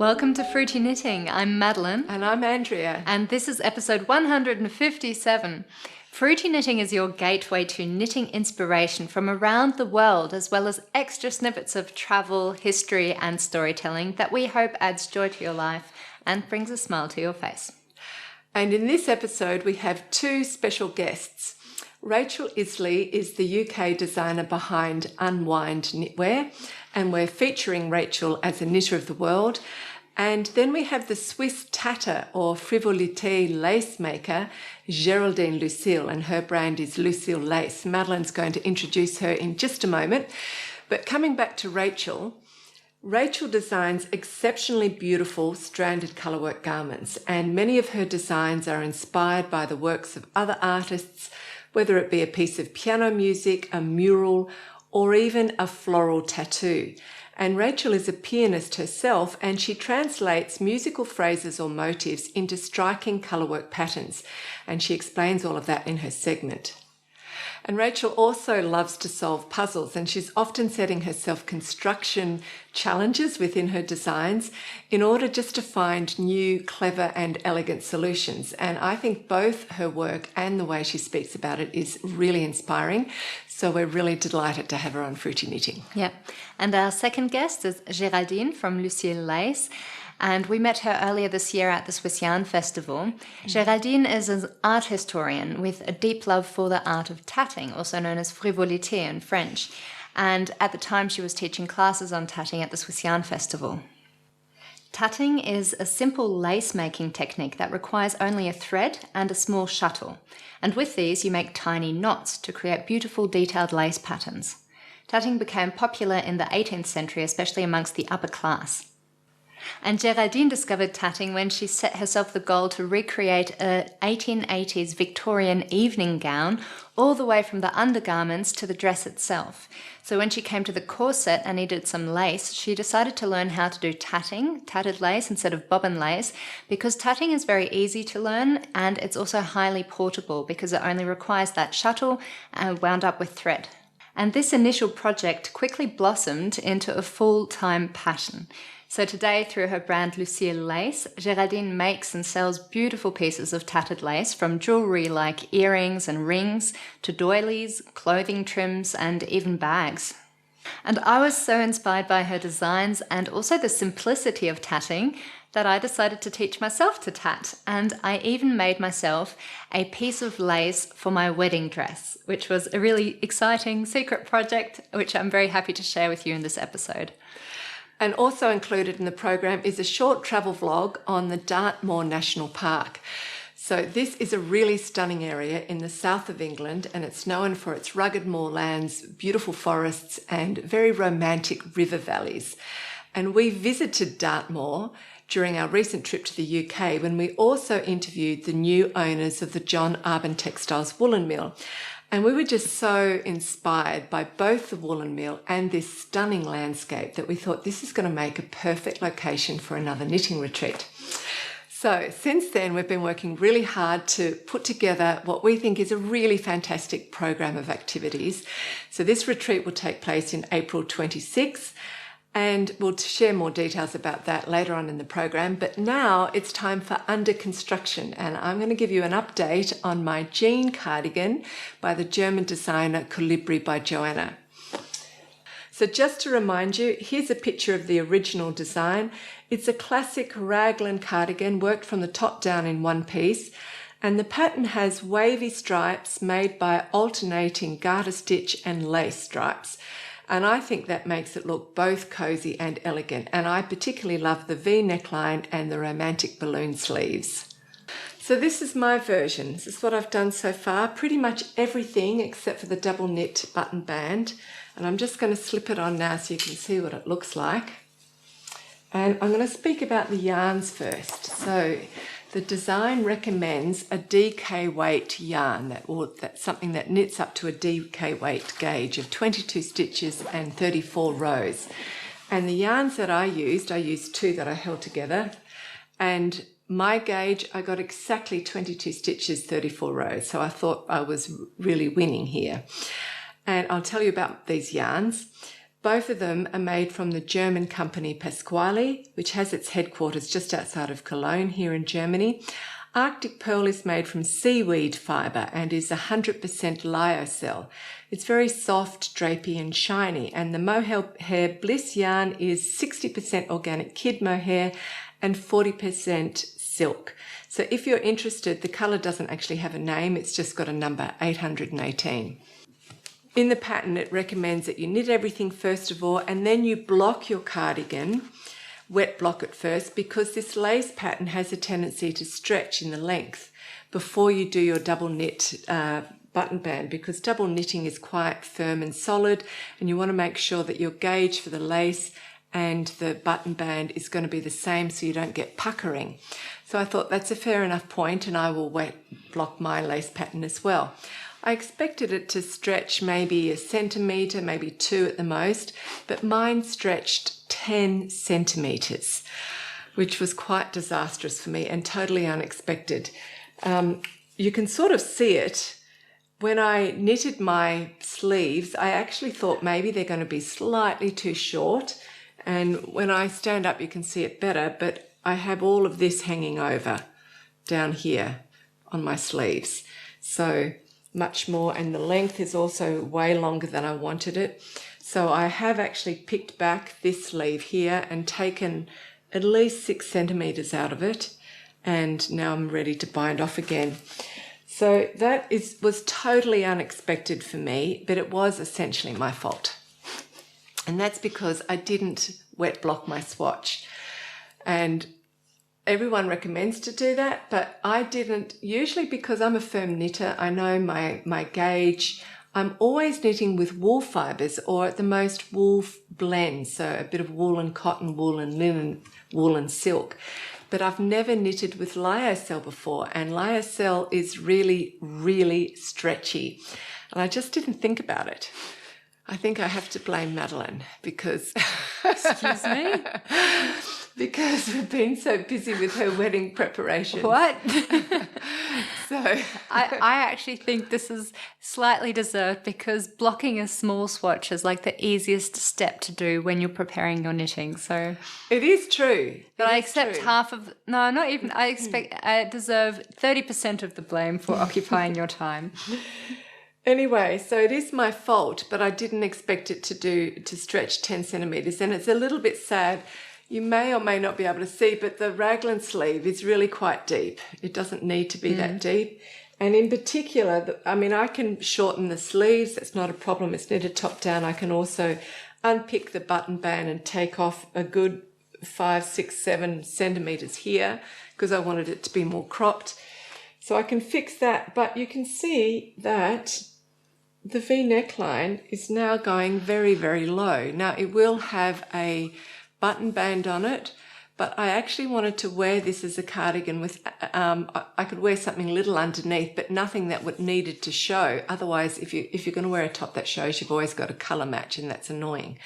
Welcome to Fruity Knitting. I'm Madeleine. And I'm Andrea. And this is episode 157. Fruity Knitting is your gateway to knitting inspiration from around the world, as well as extra snippets of travel, history, and storytelling that we hope adds joy to your life and brings a smile to your face. And in this episode, we have two special guests. Rachel Isley is the UK designer behind Unwind Knitwear, and we're featuring Rachel as a knitter of the world. And then we have the Swiss tatter or Frivolité lace maker, Geraldine Lucille, and her brand is Lucille Lace. Madeleine's going to introduce her in just a moment. But coming back to Rachel designs exceptionally beautiful stranded colourwork garments, and many of her designs are inspired by the works of other artists, whether it be a piece of piano music, a mural, or even a floral tattoo. And Rachel is a pianist herself, and she translates musical phrases or motifs into striking colourwork patterns, and she explains all of that in her segment. And Rachel also loves to solve puzzles, and she's often setting herself construction challenges within her designs in order just to find new, clever and elegant solutions. And I think both her work and the way she speaks about it is really inspiring. So we're really delighted to have her on Fruity Knitting. Yeah. And our second guest is Geraldine from Lucille Lace. And we met her earlier this year at the Swiss Yarn Festival. Geraldine is an art historian with a deep love for the art of tatting, also known as Frivolité in French. And at the time she was teaching classes on tatting at the Swiss Yarn Festival. Tatting is a simple lace-making technique that requires only a thread and a small shuttle. And with these you make tiny knots to create beautiful detailed lace patterns. Tatting became popular in the 18th century, especially amongst the upper class. And Geraldine discovered tatting when she set herself the goal to recreate a 1880s Victorian evening gown all the way from the undergarments to the dress itself. So when she came to the corset and needed some lace, she decided to learn how to do tatting, tatted lace instead of bobbin lace, because tatting is very easy to learn and it's also highly portable because it only requires that shuttle and wound up with thread. And this initial project quickly blossomed into a full-time passion. So today, through her brand Lucille Lace, Geraldine makes and sells beautiful pieces of tatted lace, from jewellery like earrings and rings to doilies, clothing trims and even bags. And I was so inspired by her designs and also the simplicity of tatting that I decided to teach myself to tat. And I even made myself a piece of lace for my wedding dress, which was a really exciting secret project, which I'm very happy to share with you in this episode. And also included in the program is a short travel vlog on the Dartmoor National Park. So this is a really stunning area in the south of England, and it's known for its rugged moorlands, beautiful forests and very romantic river valleys. And we visited Dartmoor during our recent trip to the UK when we also interviewed the new owners of the John Arbon Textiles woolen mill. And we were just so inspired by both the woolen mill and this stunning landscape that we thought this is going to make a perfect location for another knitting retreat. So since then, we've been working really hard to put together what we think is a really fantastic program of activities. So this retreat will take place in April 26th. And we'll share more details about that later on in the program. But now it's time for under construction. And I'm going to give you an update on my jean cardigan by the German designer Kolibri by Johnna. So just to remind you, here's a picture of the original design. It's a classic raglan cardigan worked from the top down in one piece. And the pattern has wavy stripes made by alternating garter stitch and lace stripes. And I think that makes it look both cosy and elegant. And I particularly love the V neckline and the romantic balloon sleeves. So this is my version. This is what I've done so far. Pretty much everything except for the double knit button band. And I'm just going to slip it on now so you can see what it looks like. And I'm going to speak about the yarns first. So the design recommends a DK weight yarn, that's something that knits up to a DK weight gauge of 22 stitches and 34 rows. And the yarns that I used two that I held together, and my gauge, I got exactly 22 stitches, 34 rows. So I thought I was really winning here. And I'll tell you about these yarns. Both of them are made from the German company Pasquale, which has its headquarters just outside of Cologne here in Germany. Arctic Pearl is made from seaweed fibre and is 100% lyocell. It's very soft, drapey and shiny, and the mohair bliss yarn is 60% organic kid mohair and 40% silk. So if you're interested, the colour doesn't actually have a name, it's just got a number, 818. In the pattern, it recommends that you knit everything first of all, and then you block your cardigan, wet block it first, because this lace pattern has a tendency to stretch in the length before you do your double knit button band, because double knitting is quite firm and solid, and you want to make sure that your gauge for the lace and the button band is going to be the same so you don't get puckering. So I thought that's a fair enough point, and I will wet block my lace pattern as well. I expected it to stretch maybe 1 centimetre, maybe 2 at the most, but mine stretched 10 centimetres, which was quite disastrous for me and totally unexpected. You can sort of see it. When I knitted my sleeves, I actually thought maybe they're going to be slightly too short, and when I stand up you can see it better, but I have all of this hanging over down here on my sleeves. So much more, and the length is also way longer than I wanted it. So I have actually picked back this sleeve here and taken at least 6 centimetres out of it, and now I'm ready to bind off again. So that was totally unexpected for me, but it was essentially my fault. And that's because I didn't wet block my swatch. And everyone recommends to do that, but I didn't, usually because I'm a firm knitter. I know my gauge. I'm always knitting with wool fibres, or at the most wool blends, so a bit of wool and cotton, wool and linen, wool and silk. But I've never knitted with lyocell before, and lyocell is really, really stretchy. And I just didn't think about it. I think I have to blame Madeleine because... Excuse me? Because we've been so busy with her wedding preparation. What? So I actually think this is slightly deserved, because blocking a small swatch is like the easiest step to do when you're preparing your knitting. So it is true. But I accept half of, no, not even, I deserve 30% of the blame for occupying your time. Anyway, so it is my fault, but I didn't expect it to stretch 10 centimetres, and it's a little bit sad. You may or may not be able to see, but the raglan sleeve is really quite deep. It doesn't need to be that deep. And in particular, I can shorten the sleeves. That's not a problem. It's knitted top down. I can also unpick the button band and take off a good 5, 6, 7 centimetres here, because I wanted it to be more cropped. So I can fix that, but you can see that the V neckline is now going very, very low. Now it will have a button band on it, but I actually wanted to wear this as a cardigan with, I could wear something little underneath, but nothing that would needed to show. Otherwise, if you're going to wear a top that shows, you've always got a colour match, and that's annoying.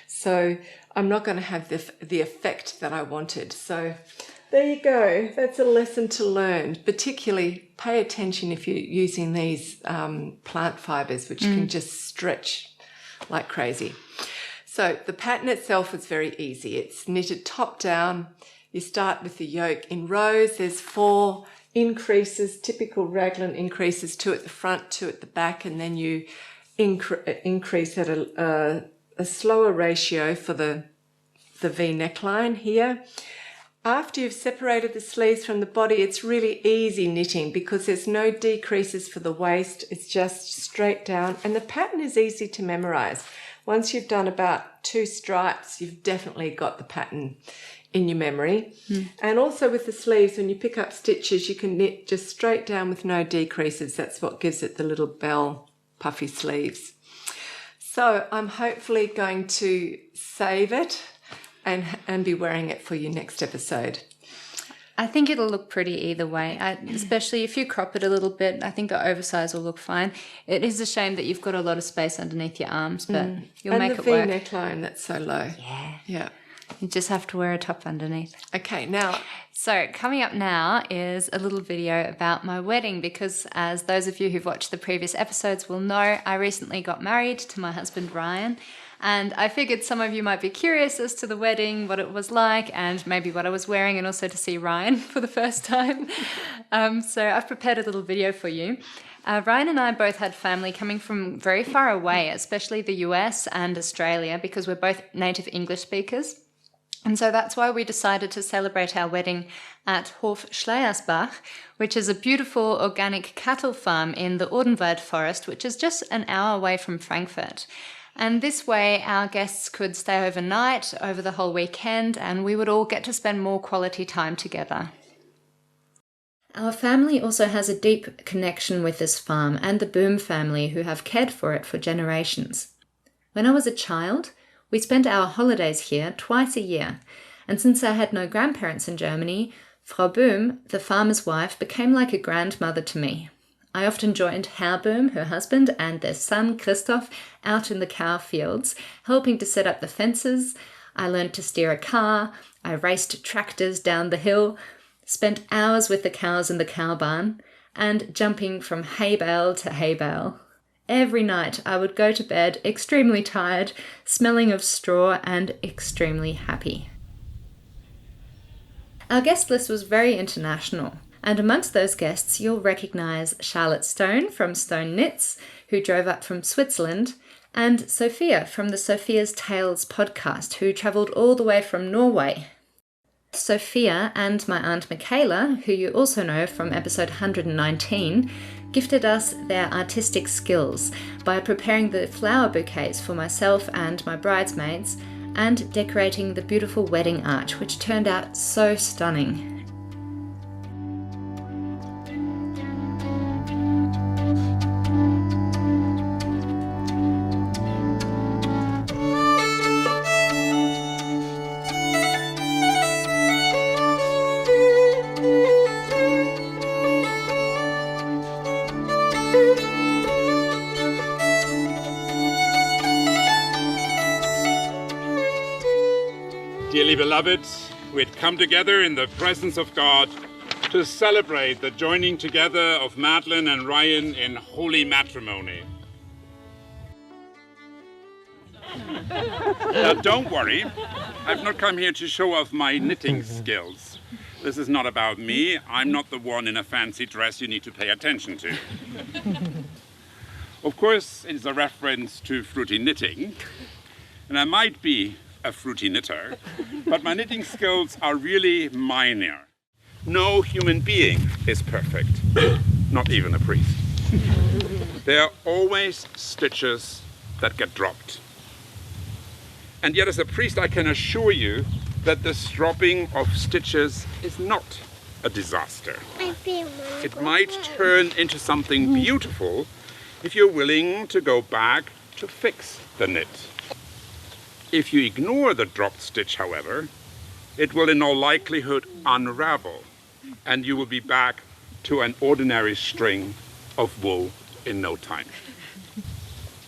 So I'm not going to have the effect that I wanted. So there you go. That's a lesson to learn. Particularly pay attention if you're using these plant fibres, which can just stretch like crazy. So the pattern itself is very easy. It's knitted top down. You start with the yoke in rows. There's 4 increases, typical raglan increases, 2 at the front, 2 at the back, and then you increase at a slower ratio for the V neckline here. After you've separated the sleeves from the body, it's really easy knitting because there's no decreases for the waist. It's just straight down, and the pattern is easy to memorize. Once you've done about 2 stripes, you've definitely got the pattern in your memory. And also with the sleeves, when you pick up stitches, you can knit just straight down with no decreases. That's what gives it the little bell puffy sleeves. So I'm hopefully going to save it and be wearing it for your next episode. I think it'll look pretty either way, especially if you crop it a little bit. I think the oversize will look fine. It is a shame that you've got a lot of space underneath your arms, but you'll make it work. And the V neckline, that's so low. Yeah. You just have to wear a top underneath. Okay, now... So coming up now is a little video about my wedding, because as those of you who've watched the previous episodes will know, I recently got married to my husband Ryan. And I figured some of you might be curious as to the wedding, what it was like, and maybe what I was wearing, and also to see Ryan for the first time. So I've prepared a little video for you. Ryan and I both had family coming from very far away, especially the US and Australia, because we're both native English speakers. And so that's why we decided to celebrate our wedding at Hof Schleiersbach, which is a beautiful organic cattle farm in the Odenwald forest, which is just an hour away from Frankfurt. And this way our guests could stay overnight, over the whole weekend, and we would all get to spend more quality time together. Our family also has a deep connection with this farm and the Boom family who have cared for it for generations. When I was a child, we spent our holidays here twice a year, and since I had no grandparents in Germany, Frau Boom, the farmer's wife, became like a grandmother to me. I often joined Herr Boom, her husband, and their son Christoph out in the cow fields, helping to set up the fences. I learned to steer a car, I raced tractors down the hill, spent hours with the cows in the cow barn, and jumping from hay bale to hay bale. Every night I would go to bed extremely tired, smelling of straw and extremely happy. Our guest list was very international, and amongst those guests you'll recognise Charlotte Stone from Stone Knits, who drove up from Switzerland, and Sophia from the Sophia's Tales podcast, who travelled all the way from Norway. Sophia and my Aunt Michaela, who you also know from episode 119, gifted us their artistic skills by preparing the flower bouquets for myself and my bridesmaids and decorating the beautiful wedding arch, which turned out so stunning. Dearly beloved, we'd come together in the presence of God to celebrate the joining together of Madeleine and Ryan in holy matrimony. Now don't worry, I've not come here to show off my knitting skills. This is not about me. I'm not the one in a fancy dress you need to pay attention to. Of course, it is a reference to fruity knitting, and I might be a fruity knitter, but my knitting skills are really minor. No human being is perfect, not even a priest. There are always stitches that get dropped. And yet as a priest I can assure you that this dropping of stitches is not a disaster. It might turn into something beautiful if you're willing to go back to fix the knit. If you ignore the dropped stitch, however, it will in all likelihood unravel, and you will be back to an ordinary string of wool in no time.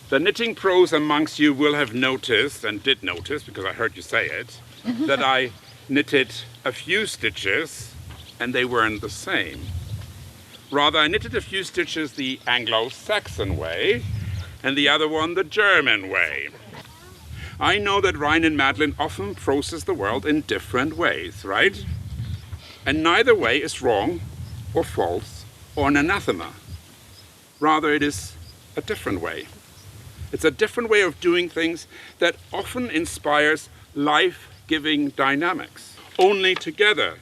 The knitting pros amongst you will have noticed, and did notice, because I heard you say it, that I knitted a few stitches, and they weren't the same. Rather, I knitted a few stitches the Anglo-Saxon way, and the other one the German way. I know that Ryan and Madeleine often process the world in different ways, right? And neither way is wrong or false or an anathema. Rather, it is a different way. It's a different way of doing things that often inspires life-giving dynamics. Only together,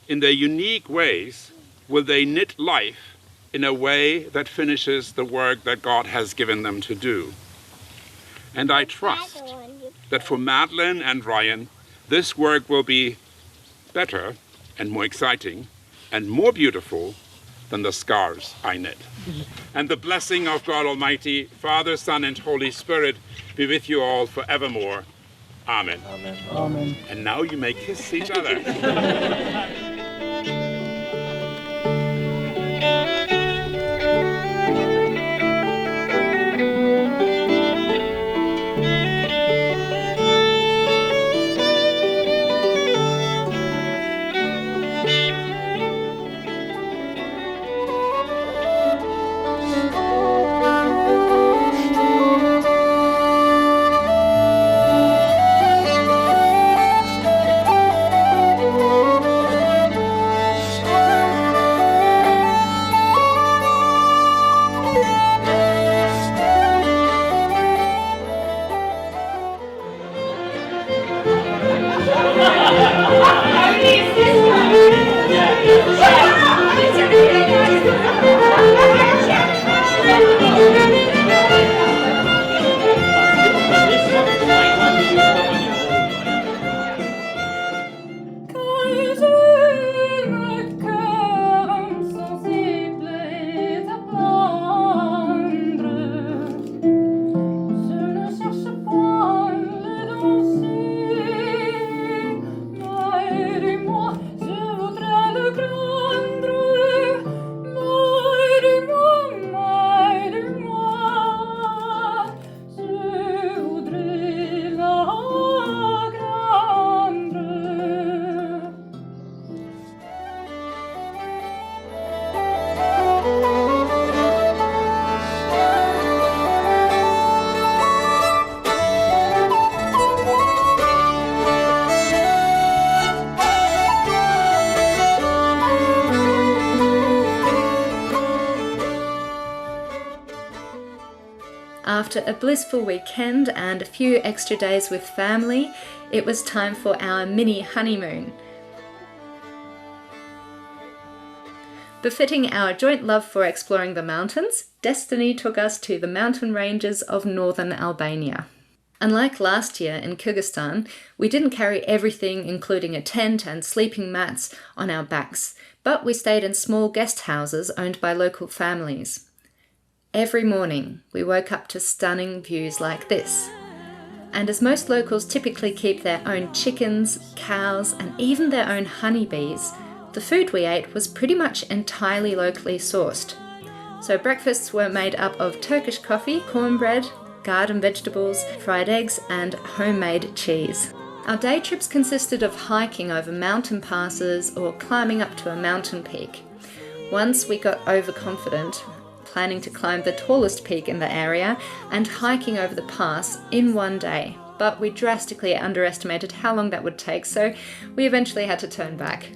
in their unique ways, will they knit life in a way that finishes the work that God has given them to do. And I trust that for Madeleine and Ryan, this work will be better and more exciting and more beautiful than the scarves I knit. And the blessing of God Almighty, Father, Son, and Holy Spirit be with you all forevermore. Amen. Amen. Amen. And now you may kiss each other. After a blissful weekend and a few extra days with family, it was time for our mini honeymoon. Befitting our joint love for exploring the mountains, destiny took us to the mountain ranges of northern Albania. Unlike last year in Kyrgyzstan, we didn't carry everything, including a tent and sleeping mats, on our backs, but we stayed in small guest houses owned by local families. Every morning, we woke up to stunning views like this. And as most locals typically keep their own chickens, cows, and even their own honeybees, the food we ate was pretty much entirely locally sourced. So breakfasts were made up of Turkish coffee, cornbread, garden vegetables, fried eggs, and homemade cheese. Our day trips consisted of hiking over mountain passes or climbing up to a mountain peak. Once we got overconfident, planning to climb the tallest peak in the area and hiking over the pass in one day, but we drastically underestimated how long that would take, so we eventually had to turn back.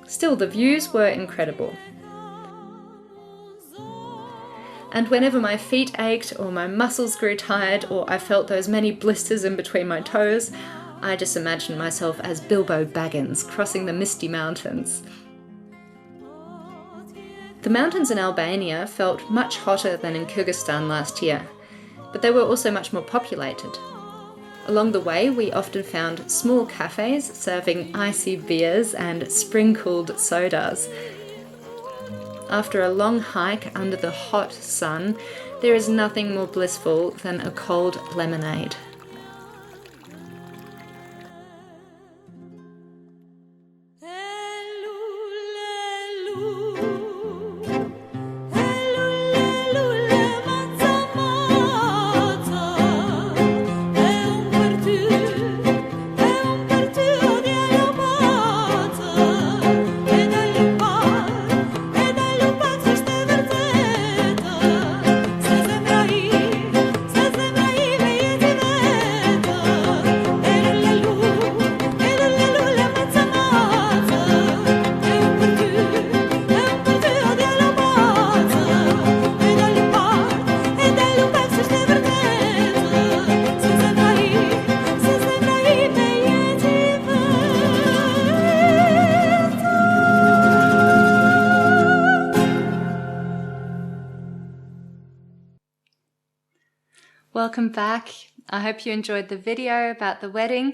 Still, the views were incredible. And whenever my feet ached or my muscles grew tired or I felt those many blisters in between my toes, I just imagined myself as Bilbo Baggins crossing the misty mountains. The mountains in Albania felt much hotter than in Kyrgyzstan last year, but they were also much more populated. Along the way, we often found small cafes serving icy beers and spring-cooled sodas. After a long hike under the hot sun, there is nothing more blissful than a cold lemonade. Welcome back. I hope you enjoyed the video about the wedding.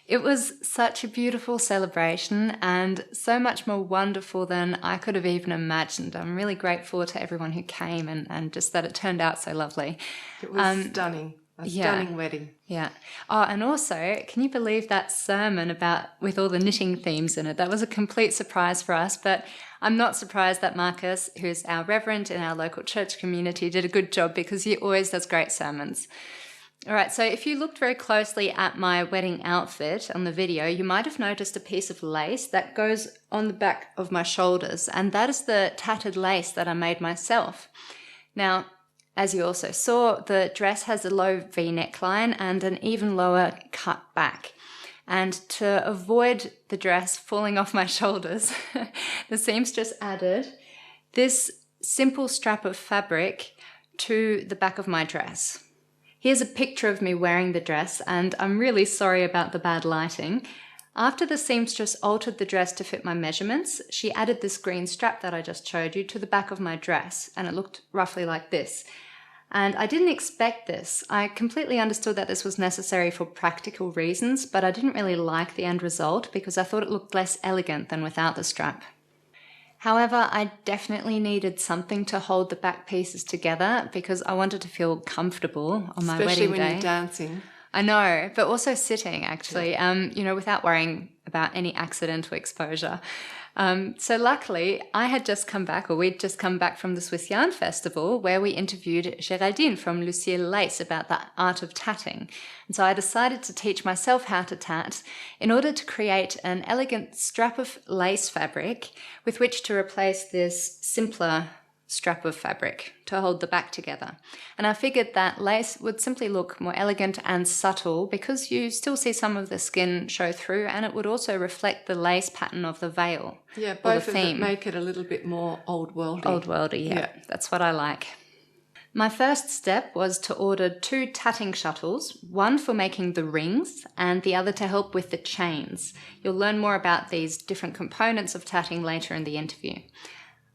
It was such a beautiful celebration and so much more wonderful than I could have even imagined. I'm really grateful to everyone who came and just that it turned out so lovely. It was stunning. Stunning wedding. Yeah. Oh, and also, can you believe that sermon with all the knitting themes in it? That was a complete surprise for us, but I'm not surprised that Marcus, who's our reverend in our local church community, did a good job because he always does great sermons. All right, so if you looked very closely at my wedding outfit on the video, you might have noticed a piece of lace that goes on the back of my shoulders, and that is the tatted lace that I made myself. Now, as you also saw, the dress has a low V neckline and an even lower cut back. And to avoid the dress falling off my shoulders, the seamstress added this simple strap of fabric to the back of my dress. Here's a picture of me wearing the dress, and I'm really sorry about the bad lighting. After the seamstress altered the dress to fit my measurements, she added this green strap that I just showed you to the back of my dress, and it looked roughly like this. And I didn't expect this. I completely understood that this was necessary for practical reasons, but I didn't really like the end result because I thought it looked less elegant than without the strap. However, I definitely needed something to hold the back pieces together because I wanted to feel comfortable on my wedding day. Especially when you're dancing. I know, but also sitting actually, without worrying about any accidental exposure. So luckily, we'd just come back from the Swiss Yarn Festival where we interviewed Geraldine from Lucille Lace about the art of tatting. And so I decided to teach myself how to tat in order to create an elegant strap of lace fabric with which to replace this simpler strap of fabric to hold the back together. And I figured that lace would simply look more elegant and subtle because you still see some of the skin show through, and it would also reflect the lace pattern of the veil. Yeah, both of them make it a little bit more old worldy. Old worldy, yeah. That's what I like. My first step was to order 2 tatting shuttles, one for making the rings and the other to help with the chains. You'll learn more about these different components of tatting later in the interview.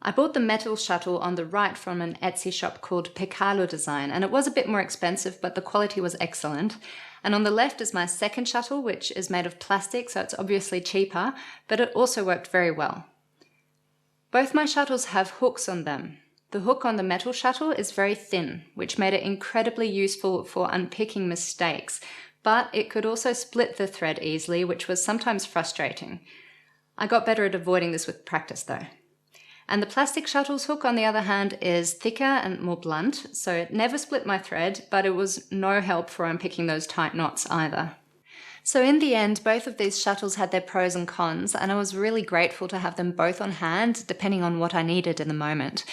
I bought the metal shuttle on the right from an Etsy shop called Pecalo Design, and it was a bit more expensive, but the quality was excellent. And on the left is my second shuttle, which is made of plastic, so it's obviously cheaper, but it also worked very well. Both my shuttles have hooks on them. The hook on the metal shuttle is very thin, which made it incredibly useful for unpicking mistakes, but it could also split the thread easily, which was sometimes frustrating. I got better at avoiding this with practice though. And the plastic shuttle's hook, on the other hand, is thicker and more blunt, so it never split my thread, but it was no help for unpicking those tight knots either. So in the end, both of these shuttles had their pros and cons, and I was really grateful to have them both on hand, depending on what I needed in the moment.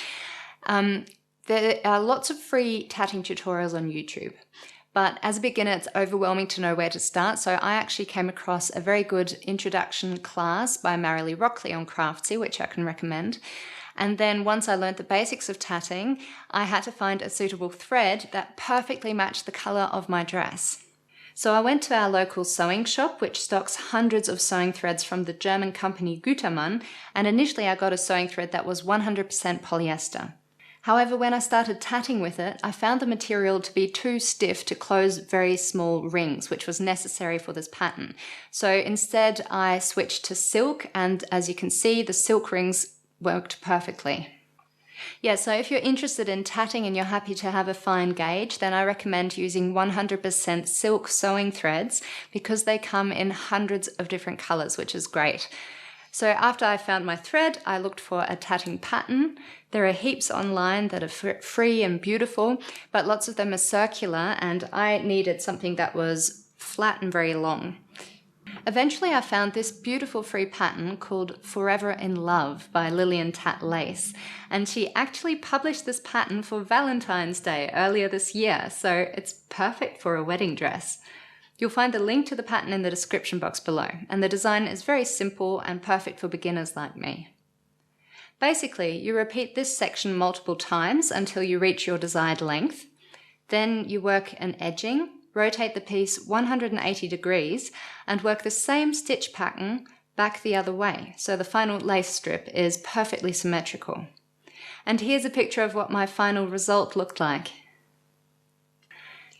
There are lots of free tatting tutorials on YouTube, but as a beginner, it's overwhelming to know where to start, so I actually came across a very good introduction class by Marilee Rockley on Craftsy, which I can recommend. And then once I learned the basics of tatting, I had to find a suitable thread that perfectly matched the colour of my dress. So I went to our local sewing shop, which stocks hundreds of sewing threads from the German company Gütermann, and initially I got a sewing thread that was 100% polyester. However, when I started tatting with it, I found the material to be too stiff to close very small rings, which was necessary for this pattern. So instead, I switched to silk, and as you can see, the silk rings worked perfectly. Yeah, so if you're interested in tatting and you're happy to have a fine gauge, then I recommend using 100% silk sewing threads because they come in hundreds of different colors, which is great. So after I found my thread, I looked for a tatting pattern. There are heaps online that are free and beautiful, but lots of them are circular, and I needed something that was flat and very long. Eventually I found this beautiful free pattern called Forever in Love by Lillian Tat Lace, and she actually published this pattern for Valentine's Day earlier this year, so it's perfect for a wedding dress. You'll find the link to the pattern in the description box below, and the design is very simple and perfect for beginners like me. Basically, you repeat this section multiple times until you reach your desired length. Then you work an edging, rotate the piece 180 degrees, and work the same stitch pattern back the other way, so the final lace strip is perfectly symmetrical. And here's a picture of what my final result looked like.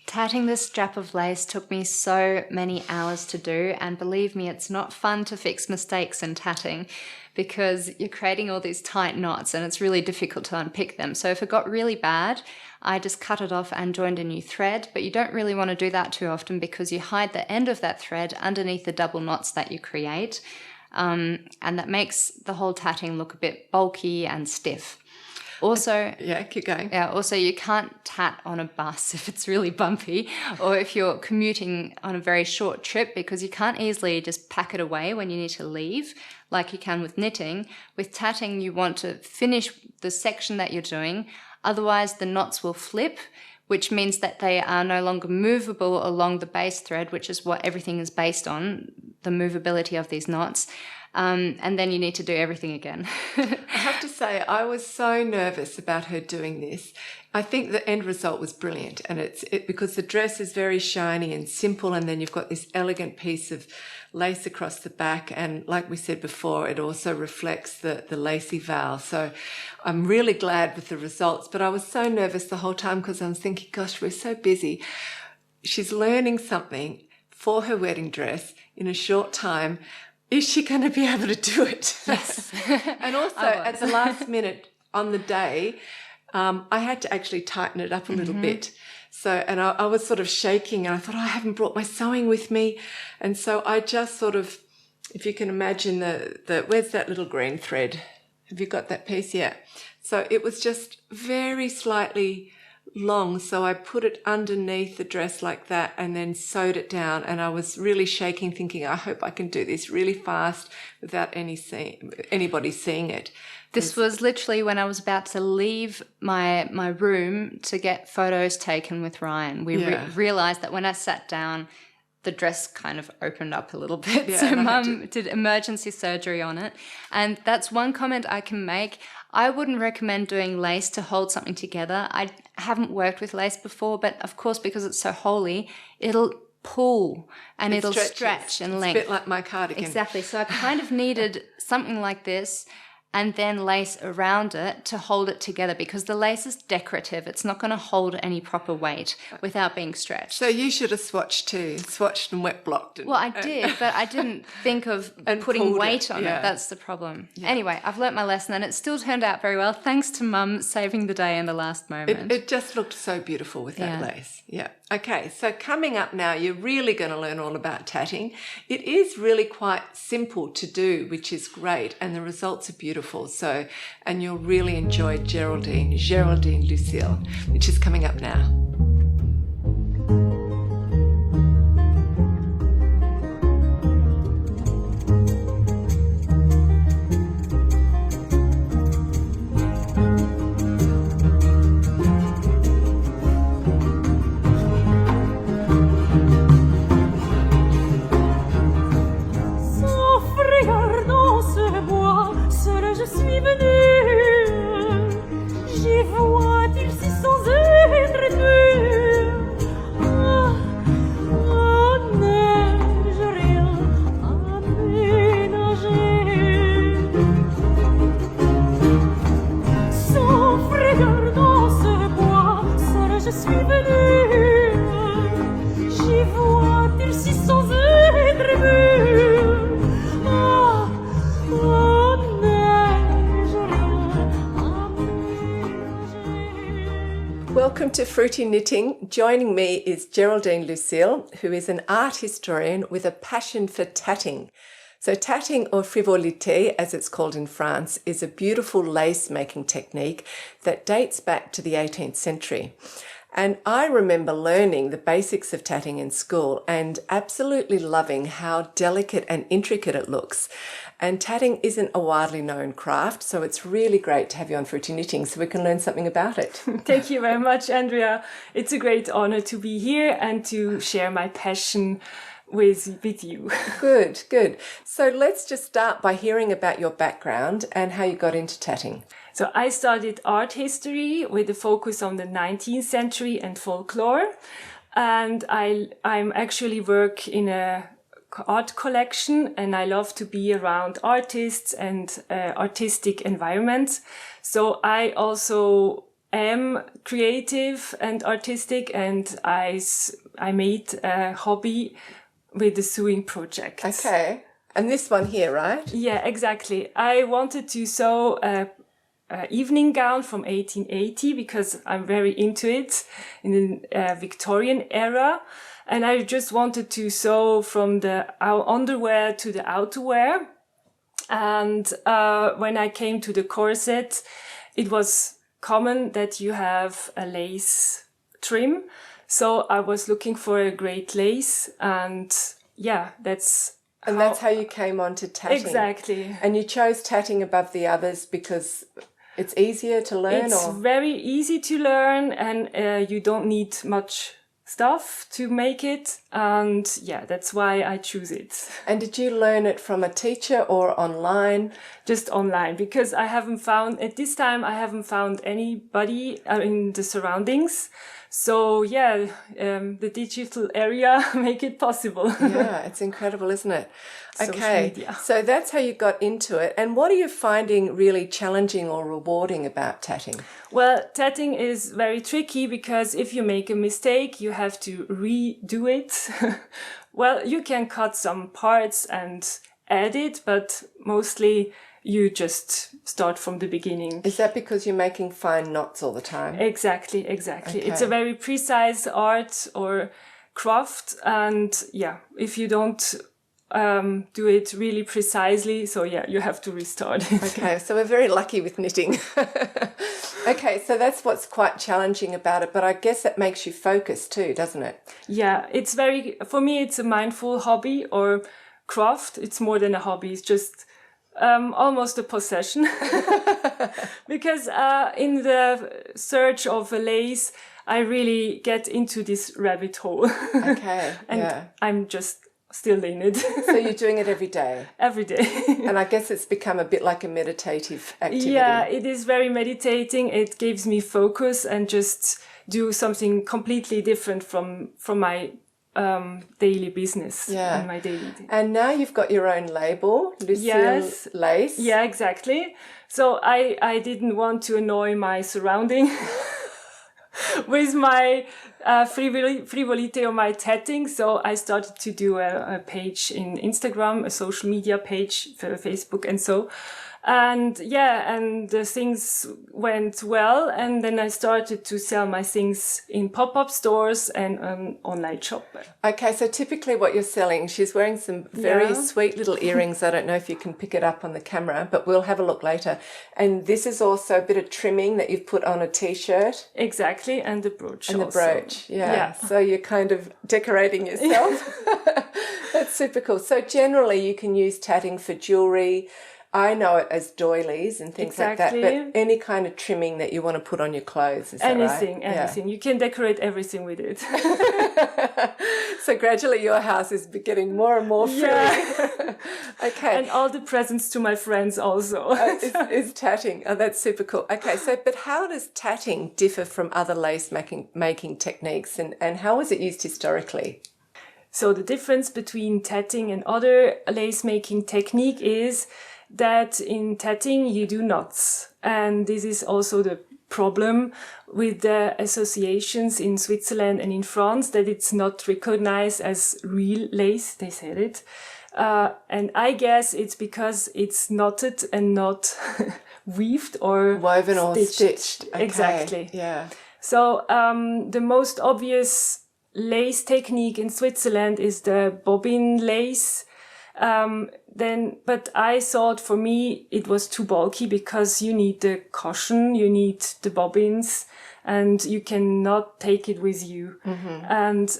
Tatting this strap of lace took me so many hours to do, and believe me, it's not fun to fix mistakes in tatting because you're creating all these tight knots and it's really difficult to unpick them. So if it got really bad, I just cut it off and joined a new thread, but you don't really want to do that too often because you hide the end of that thread underneath the double knots that you create, and that makes the whole tatting look a bit bulky and stiff. Also, yeah, keep going. Yeah, also you can't tat on a bus if it's really bumpy, or if you're commuting on a very short trip, because you can't easily just pack it away when you need to leave like you can with knitting. With tatting, you want to finish the section that you're doing, otherwise the knots will flip, which means that they are no longer movable along the base thread, which is what everything is based on, the movability of these knots. And then you need to do everything again. I have to say, I was so nervous about her doing this. I think the end result was brilliant, and because the dress is very shiny and simple, and then you've got this elegant piece of lace across the back, and like we said before, it also reflects the lacy vow. So I'm really glad with the results, but I was so nervous the whole time because I was thinking, gosh, we're so busy. She's learning something for her wedding dress in a short time. Is she going to be able to do it? Yes. And also, at the last minute on the day, I had to actually tighten it up a little bit. So, and I was sort of shaking, and I thought, I haven't brought my sewing with me. And so I just sort of, if you can imagine where's that little green thread? Have you got that piece? Yeah. So it was just very slightly long, so I put it underneath the dress like that and then sewed it down, and I was really shaking, thinking, I hope I can do this really fast without anybody seeing it. This was literally when I was about to leave my room to get photos taken with Ryan. We realised that when I sat down, the dress kind of opened up a little bit. Yeah, So Mum did emergency surgery on it. And that's one comment I can make. I wouldn't recommend doing lace to hold something together. I haven't worked with lace before, but of course, because it's so holey, it'll pull and it'll stretch and length. It's a bit like my cardigan. Exactly. So I kind of needed something like this and then lace around it to hold it together, because the lace is decorative. It's not going to hold any proper weight without being stretched. So you should have swatched and wet blocked. Well, I did, but I didn't think of putting weight on it. That's the problem. Yeah. Anyway, I've learnt my lesson and it still turned out very well, thanks to Mum saving the day in the last moment. It just looked so beautiful with that lace. Yeah. Okay, so coming up now, you're really going to learn all about tatting. It is really quite simple to do, which is great, and the results are beautiful. So, and you'll really enjoy Geraldine Lucille, which is coming up now. Welcome to Fruity Knitting. Joining me is Geraldine Lucille, who is an art historian with a passion for tatting. So tatting, or Frivolité as it's called in France, is a beautiful lace-making technique that dates back to the 18th century. And I remember learning the basics of tatting in school and absolutely loving how delicate and intricate it looks. And tatting isn't a widely known craft, so it's really great to have you on Fruity Knitting so we can learn something about it. Thank you very much, Andrea. It's a great honor to be here and to share my passion with you. Good, good. So let's just start by hearing about your background and how you got into tatting. So I studied art history with a focus on the 19th century and folklore. And I'm actually work in a art collection, and I love to be around artists and artistic environments. So I also am creative and artistic, and I made a hobby with the sewing project. Okay. And this one here, right? Yeah, exactly. I wanted to sew a evening gown from 1880 because I'm very into it in the Victorian era. And I just wanted to sew from the underwear to the outerwear. And when I came to the corset, it was common that you have a lace trim. So I was looking for a great lace, and yeah, that's how you came on to tatting. Exactly. And you chose tatting above the others because it's easier to learn? It's very easy to learn, and you don't need much stuff to make it, and yeah, that's why I choose it. And did you learn it from a teacher or online? Just online, because I haven't found anybody in the surroundings. So yeah, the digital area make it possible. Yeah, it's incredible, isn't it? Okay, so that's how you got into it. And what are you finding really challenging or rewarding about tatting? Well, tatting is very tricky because if you make a mistake, you have to redo it. Well, you can cut some parts and add it, but mostly you just start from the beginning. Is that because you're making fine knots all the time? Exactly. Okay. It's a very precise art or craft, and yeah, if you don't do it really precisely, so yeah, you have to restart it. Okay, so we're very lucky with knitting. Okay, so that's what's quite challenging about it, but I guess it makes you focus too, doesn't it? Yeah, for me, it's a mindful hobby or craft. It's more than a hobby. It's just almost a possession. Because in the search of a lace, I really get into this rabbit hole. Okay, And yeah. I'm just still in it. So you're doing it every day? Every day. And I guess it's become a bit like a meditative activity. Yeah, it is very meditating. It gives me focus and just do something completely different from my daily business. Yeah. And my daily. And now you've got your own label, Lucille Lace. Yeah, exactly. So I didn't want to annoy my surrounding with my Frivolité or my Tatting. So I started to do a page in Instagram, a social media page for Facebook and so. And yeah, and the things went well. And then I started to sell my things in pop-up stores and an online shop. Okay, so typically what you're selling, she's wearing some very sweet little earrings. I don't know if you can pick it up on the camera, but we'll have a look later. And this is also a bit of trimming that you've put on a t-shirt. Exactly, and the brooch and also. The brooch, yeah. So you're kind of decorating yourself. That's super cool. So generally you can use tatting for jewellery. I know it as doilies and things like that, but any kind of trimming that you want to put on your clothes, is that right? Anything. Yeah. You can decorate everything with it. So gradually your house is getting more and more free. Yeah. Okay. And all the presents to my friends also. Is tatting. Oh, that's super cool. Okay, so but how does tatting differ from other lace making techniques, and how was it used historically? So the difference between tatting and other lace making technique is that in tatting you do knots, and this is also the problem with the associations in Switzerland and in France, that it's not recognized as real lace, they said it, and I guess it's because it's knotted and not weaved or woven or stitched. Okay. Exactly. Yeah. So the most obvious lace technique in Switzerland is the bobbin lace. But I thought for me it was too bulky because you need the cushion, you need the bobbins, and you cannot take it with you. Mm-hmm. And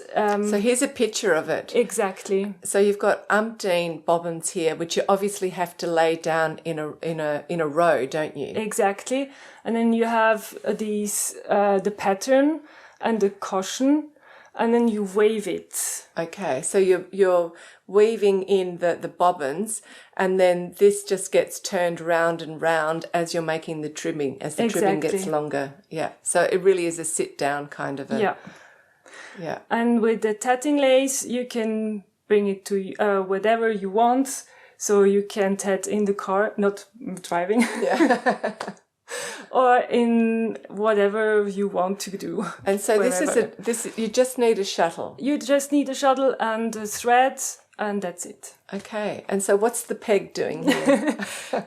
so here's a picture of it. Exactly. So you've got umpteen bobbins here, which you obviously have to lay down in a row, don't you? Exactly. And then you have these the pattern and the cushion, and then you wave it. Okay, so you're weaving in the bobbins, and then this just gets turned round and round as you're making the trimming, as the trimming gets longer. Yeah, so it really is a sit-down kind of a... Yeah. Yeah. And with the tatting lace, you can bring it to whatever you want. So you can tat in the car, not driving. Yeah. Or in whatever you want to do. And so this you just need a shuttle. You just need a shuttle and a thread, and that's it. Okay. And so what's the peg doing here?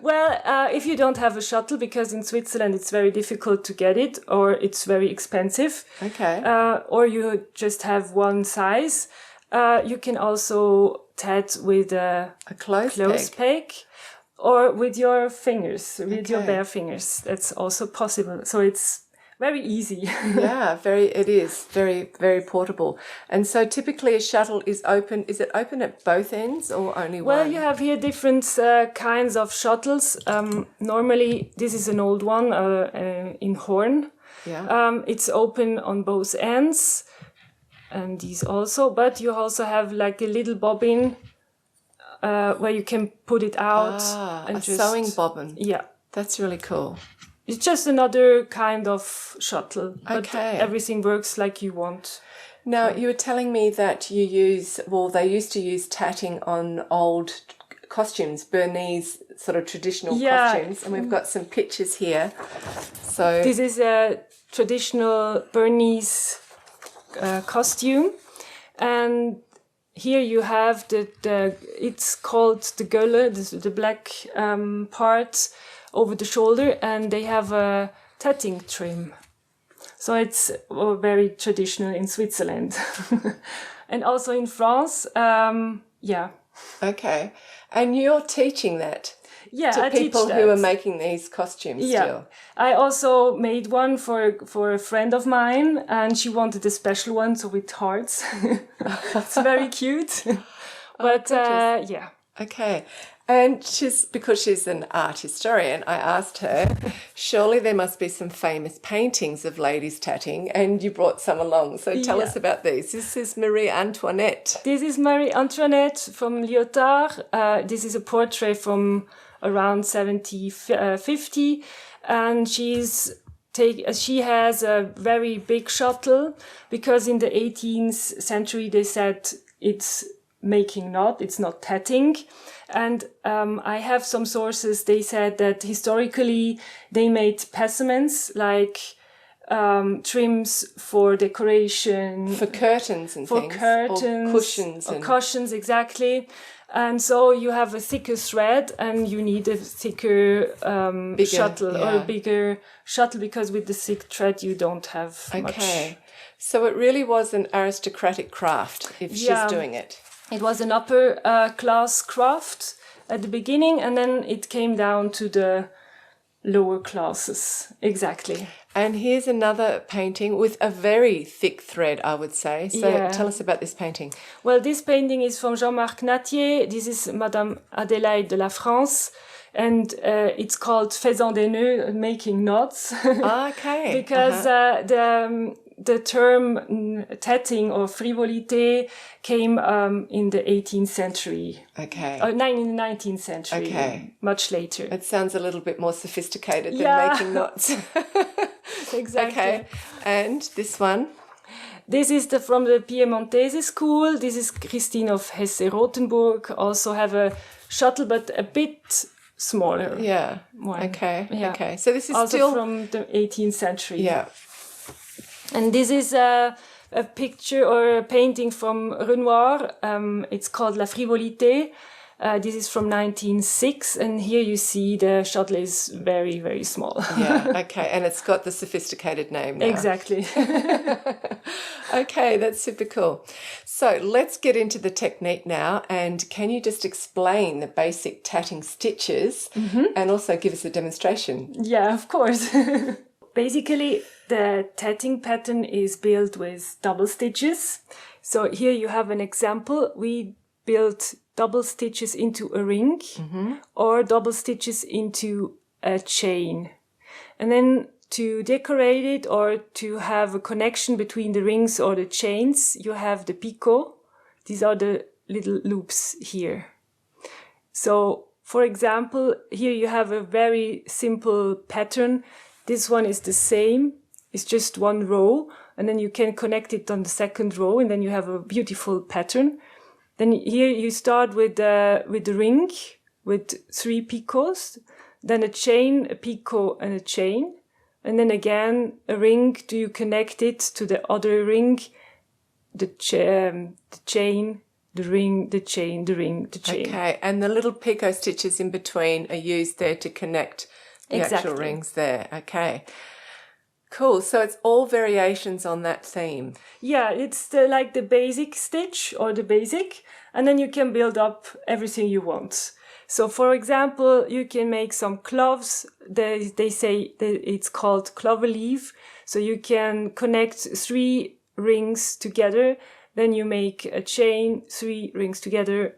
Well, if you don't have a shuttle, because in Switzerland it's very difficult to get it, or it's very expensive. Okay. Or you just have one size. You can also tat with a clothes peg. Or with your fingers, with your bare fingers. That's also possible. So it's very easy. Yeah, it is very, very portable. And so typically a shuttle is open. Is it open at both ends or only one? Well, you have here different kinds of shuttles. Normally, this is an old one in horn. Yeah. It's open on both ends, and these also. But you also have like a little bobbin where you can put it out. And just sewing bobbin. Yeah. That's really cool. It's just another kind of shuttle. Okay. But everything works like you want. Now, you were telling me that they used to use tatting on old costumes, Bernese sort of traditional costumes. And we've got some pictures here. So this is a traditional Bernese costume. And here you have it's called the gulle, the black part over the shoulder, and they have a tatting trim. So it's very traditional in Switzerland. And also in France, yeah. Okay. And you're teaching that to people who are making these costumes still? I also made one for a friend of mine, and she wanted a special one, so with hearts. It's very cute. But yeah. Okay. And because she's an art historian, I asked her, surely there must be some famous paintings of ladies tatting, and you brought some along. So tell us about these. This is Marie Antoinette. This is Marie Antoinette from Lyotard. This is a portrait from around 1750, and she has a very big shuttle, because in the 18th century they said it's making knot, it's not tatting. And I have some sources, they said that historically they made specimens like trims for decoration. For curtains and for things. Curtains. Or cushions. Or cushions, exactly. And so you have a thicker thread and you need a thicker shuttle or a bigger shuttle, because with the thick thread you don't have much. Okay. So it really was an aristocratic craft if she's doing it. It was an upper class craft at the beginning, and then it came down to the lower classes. Exactly. And here's another painting with a very thick thread, I would say. So tell us about this painting. Well, this painting is from Jean-Marc Nattier. This is Madame Adélaïde de la France. And it's called Faisant des nœuds, making knots. Okay. Because the term tatting or frivolité came in the 18th century. Okay. In the 19th century. Okay. Much later. It sounds a little bit more sophisticated than making knots. Exactly. Okay. And this one? This is from the Piemontese school. This is Christine of Hesse-Rotenburg. Also have a shuttle, but a bit smaller. Yeah. One. Okay. Yeah. Okay. So this is also still from the 18th century. Yeah. And this is a picture or a painting from Renoir. It's called La Frivolité. This is from 1906, and here you see the shuttle is very, very small. Yeah, okay, and it's got the sophisticated name now. Exactly. Okay, that's super cool. So let's get into the technique now, and can you just explain the basic tatting stitches and also give us a demonstration? Yeah, of course. Basically, the tatting pattern is built with double stitches. So here you have an example. We built double stitches into a ring or double stitches into a chain. And then to decorate it or to have a connection between the rings or the chains, you have the picot. These are the little loops here. So, for example, here you have a very simple pattern. This one is the same. It's just one row, and then you can connect it on the second row, and then you have a beautiful pattern. Then here you start with the ring with 3 picots, then a chain, a picot, and a chain, and then again a ring. Do you connect it to the other ring? The chain, the ring, the chain, the ring, the chain. Okay, and the little picot stitches in between are used there to connect the actual rings there. Okay. Cool. So it's all variations on that theme. Yeah, it's like the basic stitch or the basic, and then you can build up everything you want. So, for example, you can make some cloves. They say that it's called clover leaf. So you can connect 3 rings together. Then you make a chain, 3 rings together.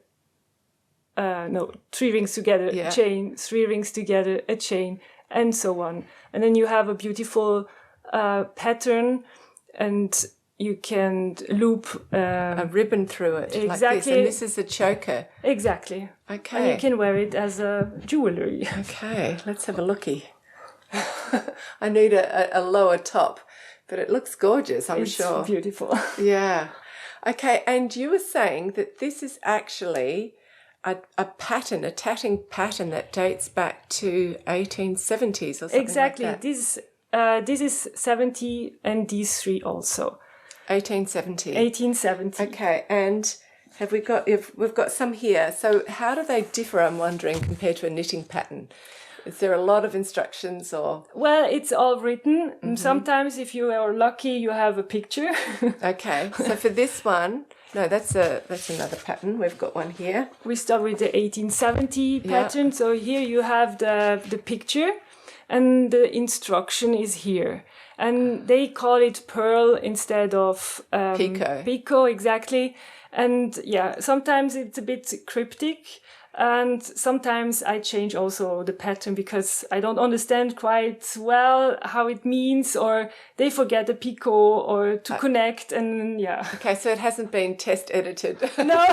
3 rings together, a chain, 3 rings together, a chain, and so on. And then you have a beautiful pattern, and you can loop a ribbon through it exactly. like this. And this is a choker. Exactly. Okay. And you can wear it as a jewellery. Okay, let's have a looky. I need a lower top, but it looks gorgeous, I'm sure. It's beautiful. Yeah. Okay, and you were saying that this is actually a pattern, a tatting pattern that dates back to 1870s or something exactly. like that. This is 70 and these 3 also. 1870. 1870. Okay, and we've got some here. So how do they differ, I'm wondering, compared to a knitting pattern? Is there a lot of instructions or? Well, it's all written. Sometimes if you are lucky, you have a picture. Okay, so for this one, no, that's another pattern. We've got one here. We start with the 1870 pattern. Yeah. So here you have the picture and the instruction is here. And they call it pearl instead of picot. Picot, exactly. And yeah, sometimes it's a bit cryptic. And sometimes I change also the pattern because I don't understand quite well how it means, or they forget the picot or to connect, and yeah. Okay, so it hasn't been test edited. No.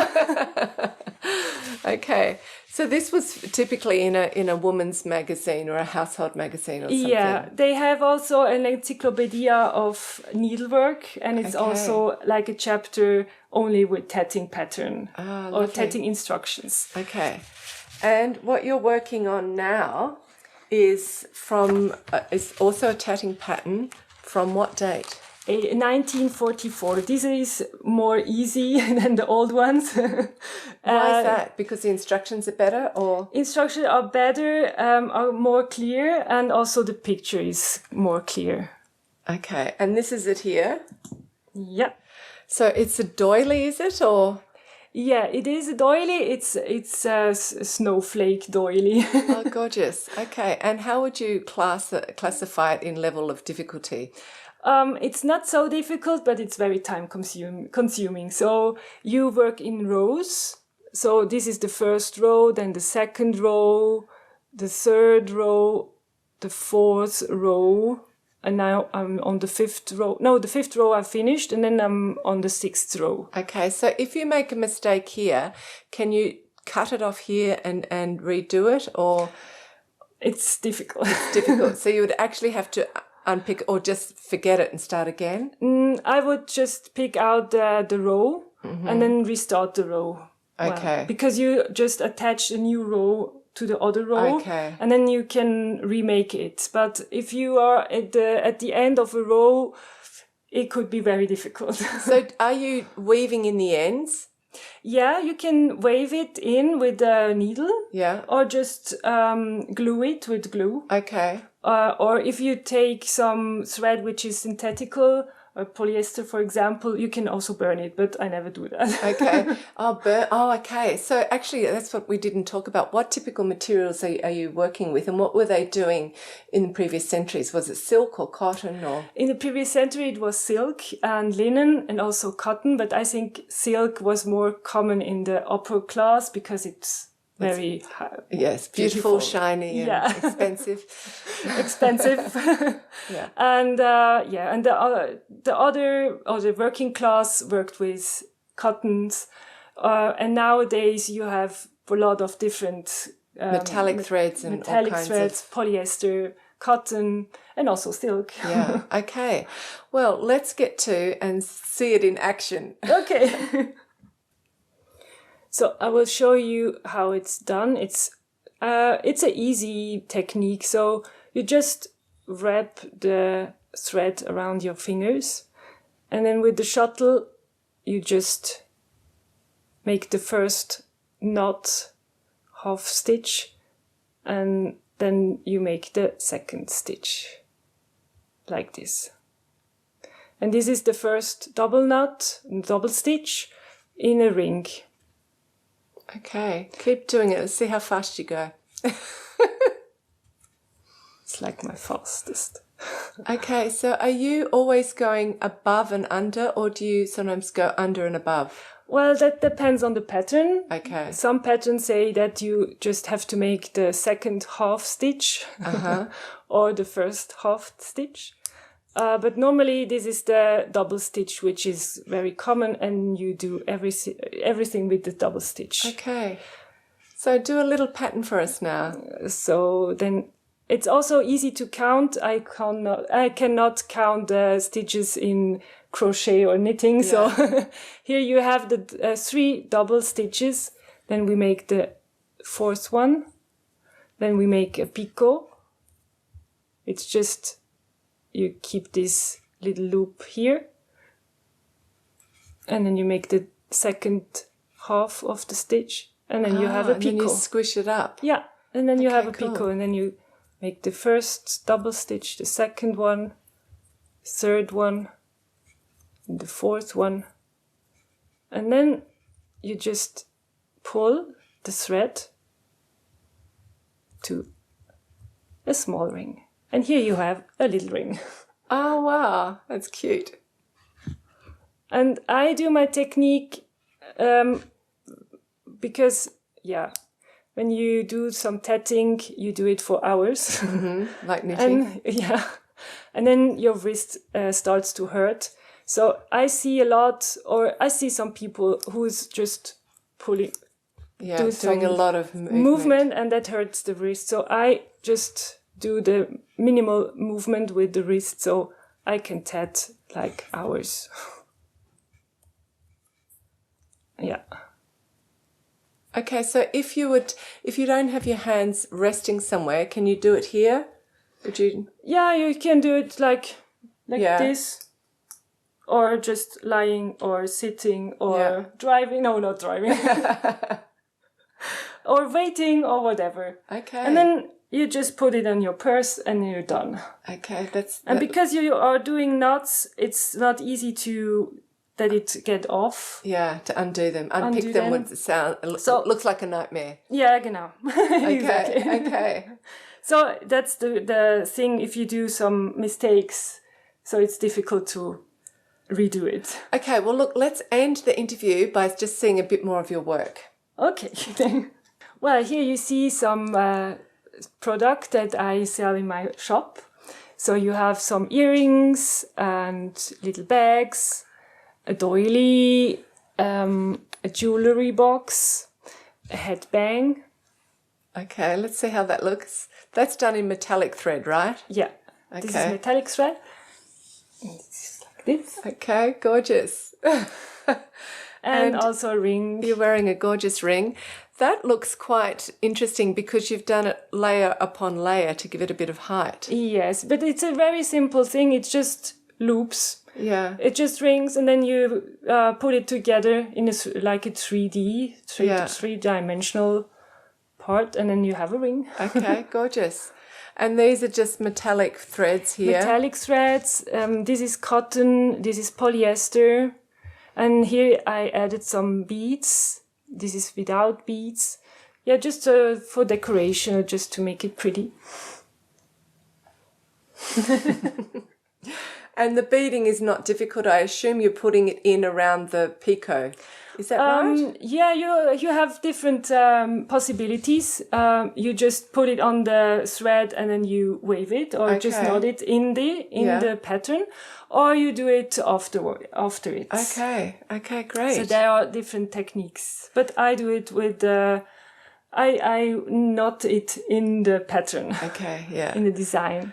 Okay, so this was typically in a woman's magazine or a household magazine or something. Yeah, they have also an encyclopedia of needlework, and it's also like a chapter only with tatting pattern or tatting instructions. Okay, and what you're working on now is is also a tatting pattern. From what date? 1944. This is more easy than the old ones. Why is that? Because the instructions are better, or? Instructions are better, are more clear, and also the picture is more clear. Okay, and this is it here? Yeah. So it's a doily, is it, or? Yeah, it is a doily. It's a snowflake doily. Oh, gorgeous. Okay, and how would you classify it in level of difficulty? It's not so difficult, but it's very time consuming. So you work in rows. So this is the first row, then the second row, the third row, the fourth row, and now I'm on the fifth row. No, the fifth row I finished, and then I'm on the sixth row. Okay, so if you make a mistake here, can you cut it off here and redo it, or? It's difficult. It's difficult. So you would actually have to unpick or just forget it and start again? I would just pick out the row and then restart the row. Okay. Because you just attach a new row to the other row, and then you can remake it. But if you are at the end of a row, it could be very difficult. So are you weaving in the ends? Yeah, you can wave it in with a needle. Yeah. Or just glue it with glue. Okay. Or if you take some thread which is synthetical, or polyester, for example, you can also burn it, but I never do that. Okay. Okay. So actually, that's what we didn't talk about. What typical materials are you working with, and what were they doing in previous centuries? Was it silk or cotton, or? In the previous century, it was silk and linen and also cotton, but I think silk was more common in the upper class because it's very yes, beautiful, shiny, and expensive. Expensive. Yeah. And and the other working class worked with cottons, and nowadays you have a lot of different metallic threads and metallic all kinds threads, of polyester, cotton, and also silk. Yeah. Okay. Well, let's get to and see it in action. Okay. So I will show you how it's done. It's an easy technique. So you just wrap the thread around your fingers, and then with the shuttle, you just make the first knot, half stitch, and then you make the second stitch like this. And this is the first double knot, double stitch in a ring. Okay, keep doing it. Let's see how fast you go. It's like my fastest. Okay, so are you always going above and under, or do you sometimes go under and above? Well, that depends on the pattern. Okay. Some patterns say that you just have to make the second half stitch or the first half stitch. But normally this is the double stitch, which is very common, and you do everything with the double stitch. Okay. So do a little pattern for us now. So then it's also easy to count. I cannot count the stitches in crochet or knitting. Yeah. So here you have the 3 double stitches. Then we make the 4th one. Then we make a picot. It's just... you keep this little loop here, and then you make the second half of the stitch, and then you have a picot. And then you squish it up. Yeah, and then you have a cool. picot, and then you make the first double stitch, the second one, third one, and the 4th one, and then you just pull the thread to a small ring. And here you have a little ring. Oh, wow. That's cute. And I do my technique because, when you do some tatting, you do it for hours. Like knitting. And then your wrist starts to hurt. So I see I see some people who's just pulling. Yeah, doing a lot of movement, and that hurts the wrist. So I just do the minimal movement with the wrist, so I can tat like hours. Yeah. Okay, so if you don't have your hands resting somewhere, can you do it here? Would you? Yeah, you can do it like this, or just lying, or sitting, or driving. No, not driving. Or waiting, or whatever. Okay. And then you just put it on your purse, and you're done. Okay, And because you are doing knots, it's not easy to let it get off. Yeah, to undo them. Unpick them with the sound. So it looks like a nightmare. Yeah, genau. Okay, Exactly. okay. So that's the thing if you do some mistakes. So it's difficult to redo it. Okay, well, look, let's end the interview by just seeing a bit more of your work. Okay. Well, here you see some product that I sell in my shop. So you have some earrings and little bags, a doily, a jewelry box, a headband. Okay, let's see how that looks. That's done in metallic thread, right? Yeah. Okay. This is metallic thread. It's like this. Okay, gorgeous. And also a ring. You're wearing a gorgeous ring. That looks quite interesting because you've done it layer upon layer to give it a bit of height. Yes, but it's a very simple thing. It's just loops. Yeah. It just rings, and then you put it together in like a 3D-dimensional part, and then you have a ring. Okay, gorgeous. And these are just metallic threads here. Metallic threads. This is cotton. This is polyester. And here I added some beads. This is without beads. Yeah, just for decoration, just to make it pretty. And the beading is not difficult. I assume you're putting it in around the picot. Is that right? Yeah, you have different possibilities. You just put it on the thread and then you wave it, or just knot it in the pattern, or you do it after it. Okay, great. So there are different techniques, but I do it with I knot it in the pattern. Okay, yeah. In the design.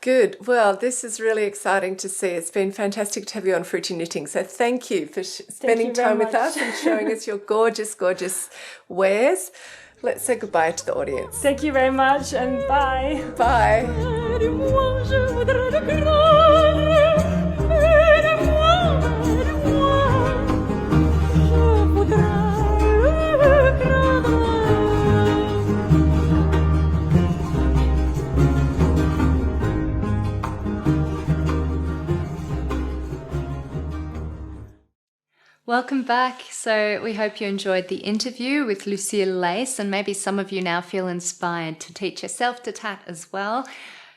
Good. Well, this is really exciting to see. It's been fantastic to have you on Fruity Knitting. So thank you for spending time with us and showing us your gorgeous, gorgeous wares. Let's say goodbye to the audience. Thank you very much, and bye. Bye. Welcome back. So we hope you enjoyed the interview with Lucille Lace, and maybe some of you now feel inspired to teach yourself to tat as well.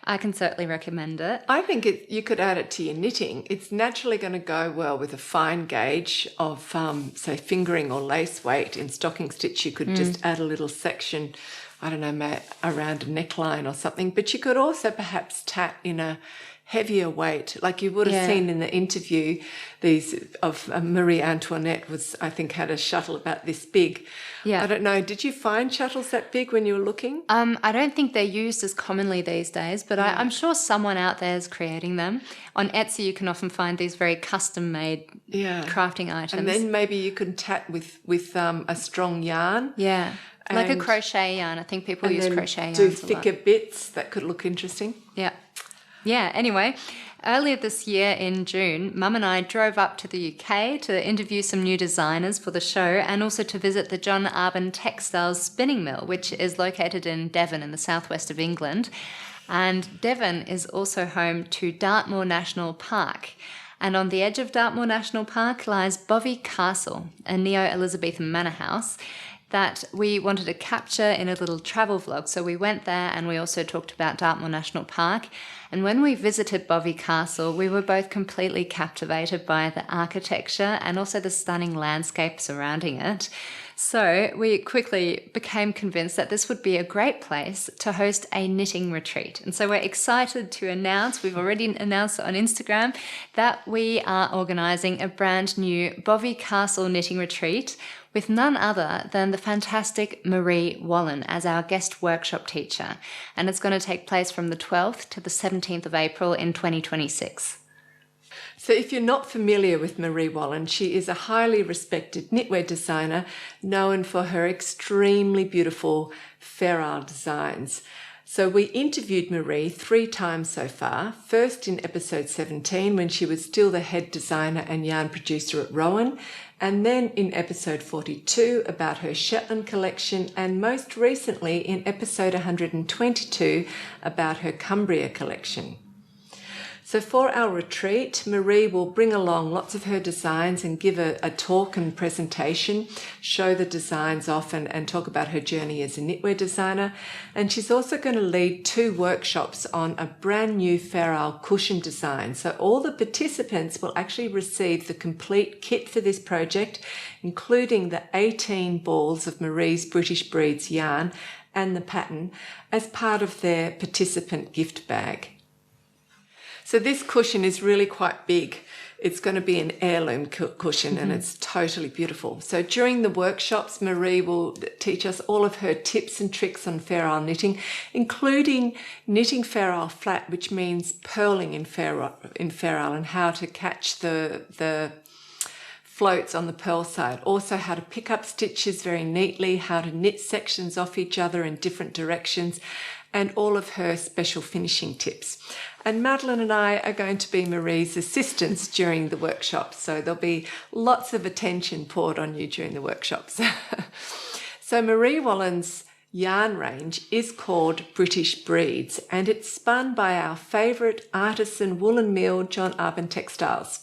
I can certainly recommend it. I think you could add it to your knitting. It's naturally going to go well with a fine gauge of, say, fingering or lace weight. In stocking stitch, you could just add a little section, I don't know, around a neckline or something. But you could also perhaps tat in a heavier weight, like you would have seen in the interview. These of Marie Antoinette was, I think, had a shuttle about this big. Yeah. I don't know. Did you find shuttles that big when you were looking? I don't think they're used as commonly these days, but I'm sure someone out there is creating them. On Etsy, you can often find these very custom-made crafting items. And then maybe you can tat with a strong yarn. Yeah, like a crochet yarn. I think people use crochet yarns do thicker bits. That could look interesting. Yeah. Yeah, anyway, earlier this year in June, Mum and I drove up to the UK to interview some new designers for the show, and also to visit the John Arbon Textiles spinning mill, which is located in Devon in the southwest of England. And Devon is also home to Dartmoor National Park. And on the edge of Dartmoor National Park lies Bovey Castle, a neo-Elizabethan manor house. that we wanted to capture in a little travel vlog. So we went there and we also talked about Dartmoor National Park. And when we visited Bovey Castle, we were both completely captivated by the architecture and also the stunning landscape surrounding it. So we quickly became convinced that this would be a great place to host a knitting retreat. And so we're excited to announce, we've already announced on Instagram, that we are organising a brand new Bovey Castle knitting retreat with none other than the fantastic Marie Wallen as our guest workshop teacher. And it's going to take place from the 12th to the 17th of April in 2026. So if you're not familiar with Marie Wallen, she is a highly respected knitwear designer known for her extremely beautiful Fair Isle designs. So we interviewed Marie 3 times so far, first in episode 17 when she was still the head designer and yarn producer at Rowan, and then in episode 42 about her Shetland collection, and most recently in episode 122 about her Cumbria collection. So for our retreat, Marie will bring along lots of her designs and give a talk and presentation, show the designs off and talk about her journey as a knitwear designer. And she's also going to lead 2 workshops on a brand new Fair Isle cushion design. So all the participants will actually receive the complete kit for this project, including the 18 balls of Marie's British Breeds yarn and the pattern as part of their participant gift bag. So this cushion is really quite big. It's going to be an heirloom cushion and it's totally beautiful. So during the workshops, Marie will teach us all of her tips and tricks on Fair Isle knitting, including knitting Fair Isle flat, which means purling in Fair Isle, and how to catch the floats on the purl side. Also how to pick up stitches very neatly, how to knit sections off each other in different directions, and all of her special finishing tips. And Madeleine and I are going to be Marie's assistants during the workshops, so there'll be lots of attention poured on you during the workshops. So Marie Wallen's yarn range is called British Breeds, and it's spun by our favourite artisan woolen mill, Johnna Textiles.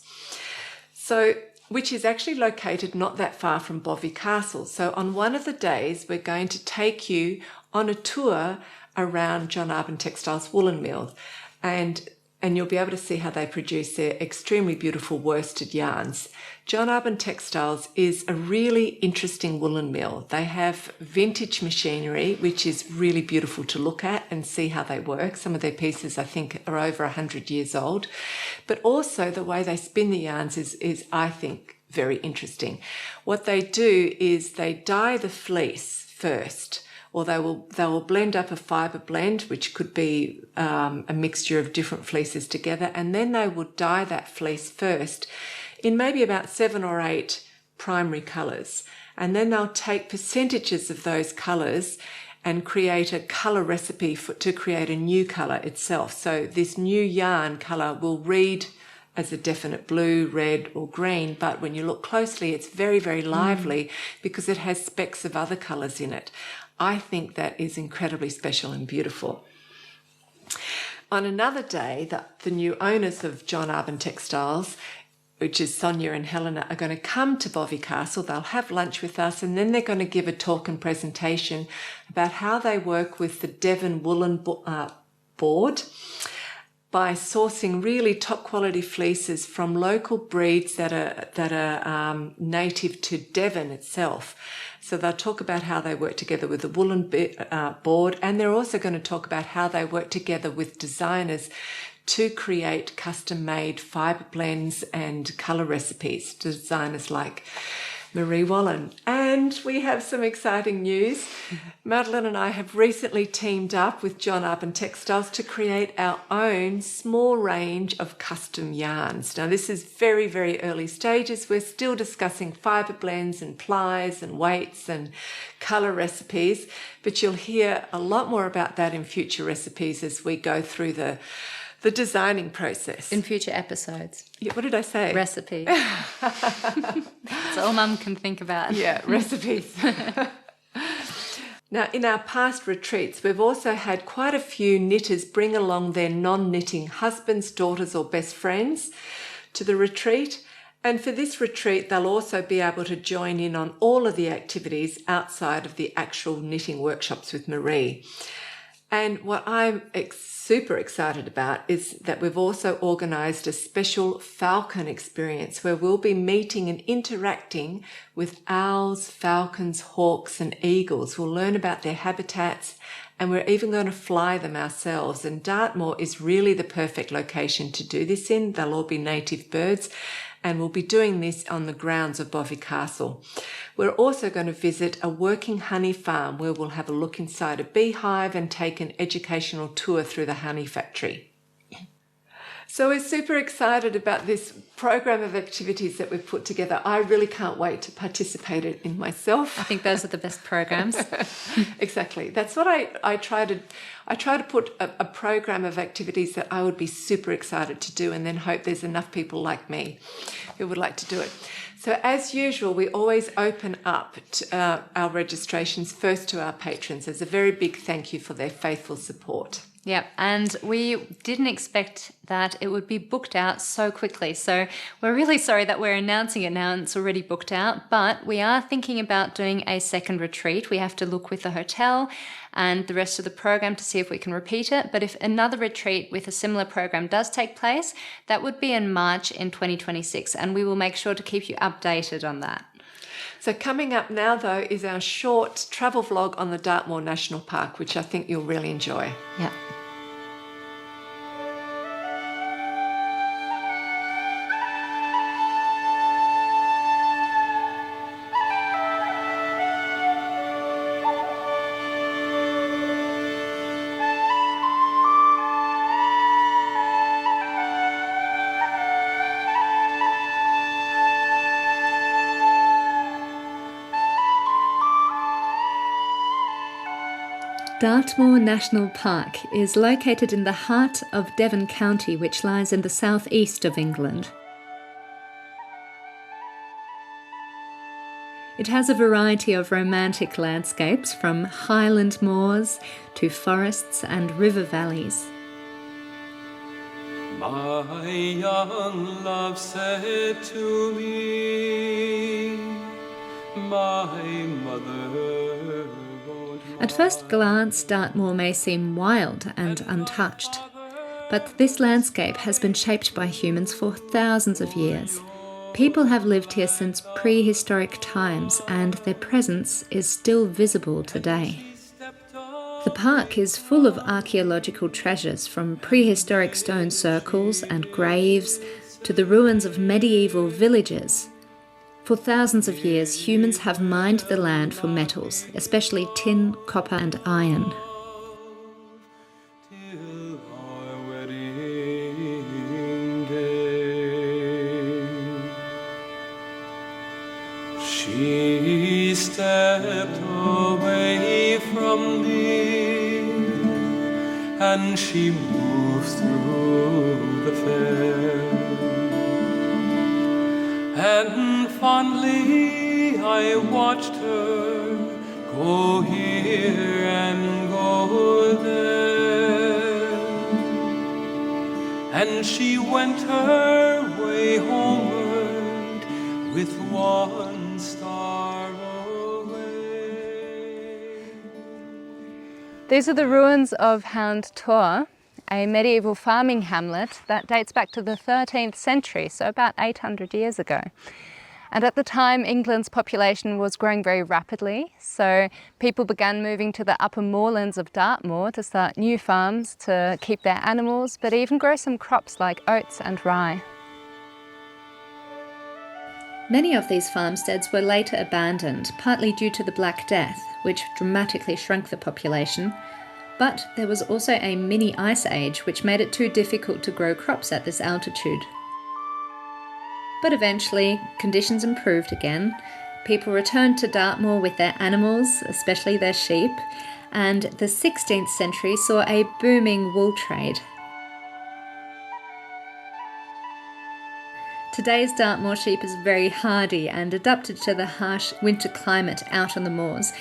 So which is actually located not that far from Bovey Castle. So on one of the days, we're going to take you on a tour around Johnna Textiles woolen mill, and you'll be able to see how they produce their extremely beautiful worsted yarns. Johnna Textiles is a really interesting woolen mill. They have vintage machinery, which is really beautiful to look at and see how they work. Some of their pieces, I think, are over 100 years old. But also the way they spin the yarns is I think, very interesting. What they do is they dye the fleece first, or they will blend up a fibre blend, which could be a mixture of different fleeces together, and then they will dye that fleece first in maybe about 7 or 8 primary colours. And then they'll take percentages of those colours and create a colour recipe to create a new colour itself. So this new yarn colour will read as a definite blue, red or green, but when you look closely, it's very, very lively because it has specks of other colours in it. I think that is incredibly special and beautiful. On another day, the new owners of Johnna Textiles, which is Sonia and Helena, are going to come to Bovey Castle. They'll have lunch with us, and then they're going to give a talk and presentation about how they work with the Devon woolen board by sourcing really top quality fleeces from local breeds that are native to Devon itself. So they'll talk about how they work together with the woolen board, and they're also going to talk about how they work together with designers to create custom-made fibre blends and colour recipes, designers like Marie Wallen. And we have some exciting news. Madeleine and I have recently teamed up with Johnna Textiles to create our own small range of custom yarns. Now this is very, very early stages. We're still discussing fibre blends and plies and weights and colour recipes, but you'll hear a lot more about that in future recipes as we go through the designing process. In future episodes. Yeah, what did I say? Recipe. That's all Mum can think about. Yeah, recipes. Now, in our past retreats, we've also had quite a few knitters bring along their non-knitting husbands, daughters or best friends to the retreat. And for this retreat, they'll also be able to join in on all of the activities outside of the actual knitting workshops with Marie. And what I'm super excited about is that we've also organised a special falcon experience where we'll be meeting and interacting with owls, falcons, hawks and eagles. We'll learn about their habitats, and we're even going to fly them ourselves. And Dartmoor is really the perfect location to do this in. They'll all be native birds, and we'll be doing this on the grounds of Bovey Castle. We're also going to visit a working honey farm where we'll have a look inside a beehive and take an educational tour through the honey factory. So we're super excited about this program of activities that we've put together. I really can't wait to participate in myself. I think those are the best programs. Exactly. That's what I try to put a program of activities that I would be super excited to do, and then hope there's enough people like me who would like to do it. So as usual, we always open up our registrations first to our patrons as a very big thank you for their faithful support. Yeah, and we didn't expect that it would be booked out so quickly. So we're really sorry that we're announcing it now and it's already booked out, but we are thinking about doing a second retreat. We have to look with the hotel and the rest of the program to see if we can repeat it. But if another retreat with a similar program does take place, that would be in March in 2026, and we will make sure to keep you updated on that. So coming up now, though, is our short travel vlog on the Dartmoor National Park, which I think you'll really enjoy. Yeah. Dartmoor National Park is located in the heart of Devon County, which lies in the southeast of England. It has a variety of romantic landscapes, from highland moors to forests and river valleys. My young love said to me, my mother. At first glance, Dartmoor may seem wild and untouched, but this landscape has been shaped by humans for thousands of years. People have lived here since prehistoric times, and their presence is still visible today. The park is full of archaeological treasures, from prehistoric stone circles and graves to the ruins of medieval villages. For thousands of years, humans have mined the land for metals, especially tin, copper and iron. Till our wedding day. She stepped away from me, and she moved through the fair. And fondly I watched her go here and go there, and she went her way homeward with one star away. These are the ruins of Hound Tor, a medieval farming hamlet that dates back to the 13th century, so about 800 years ago. And at the time, England's population was growing very rapidly, so people began moving to the upper moorlands of Dartmoor to start new farms to keep their animals, but even grow some crops like oats and rye. Many of these farmsteads were later abandoned, partly due to the Black Death, which dramatically shrunk the population. But there was also a mini ice age, which made it too difficult to grow crops at this altitude. But eventually, conditions improved again. People returned to Dartmoor with their animals, especially their sheep, and the 16th century saw a booming wool trade. Today's Dartmoor sheep is very hardy and adapted to the harsh winter climate out on the moors.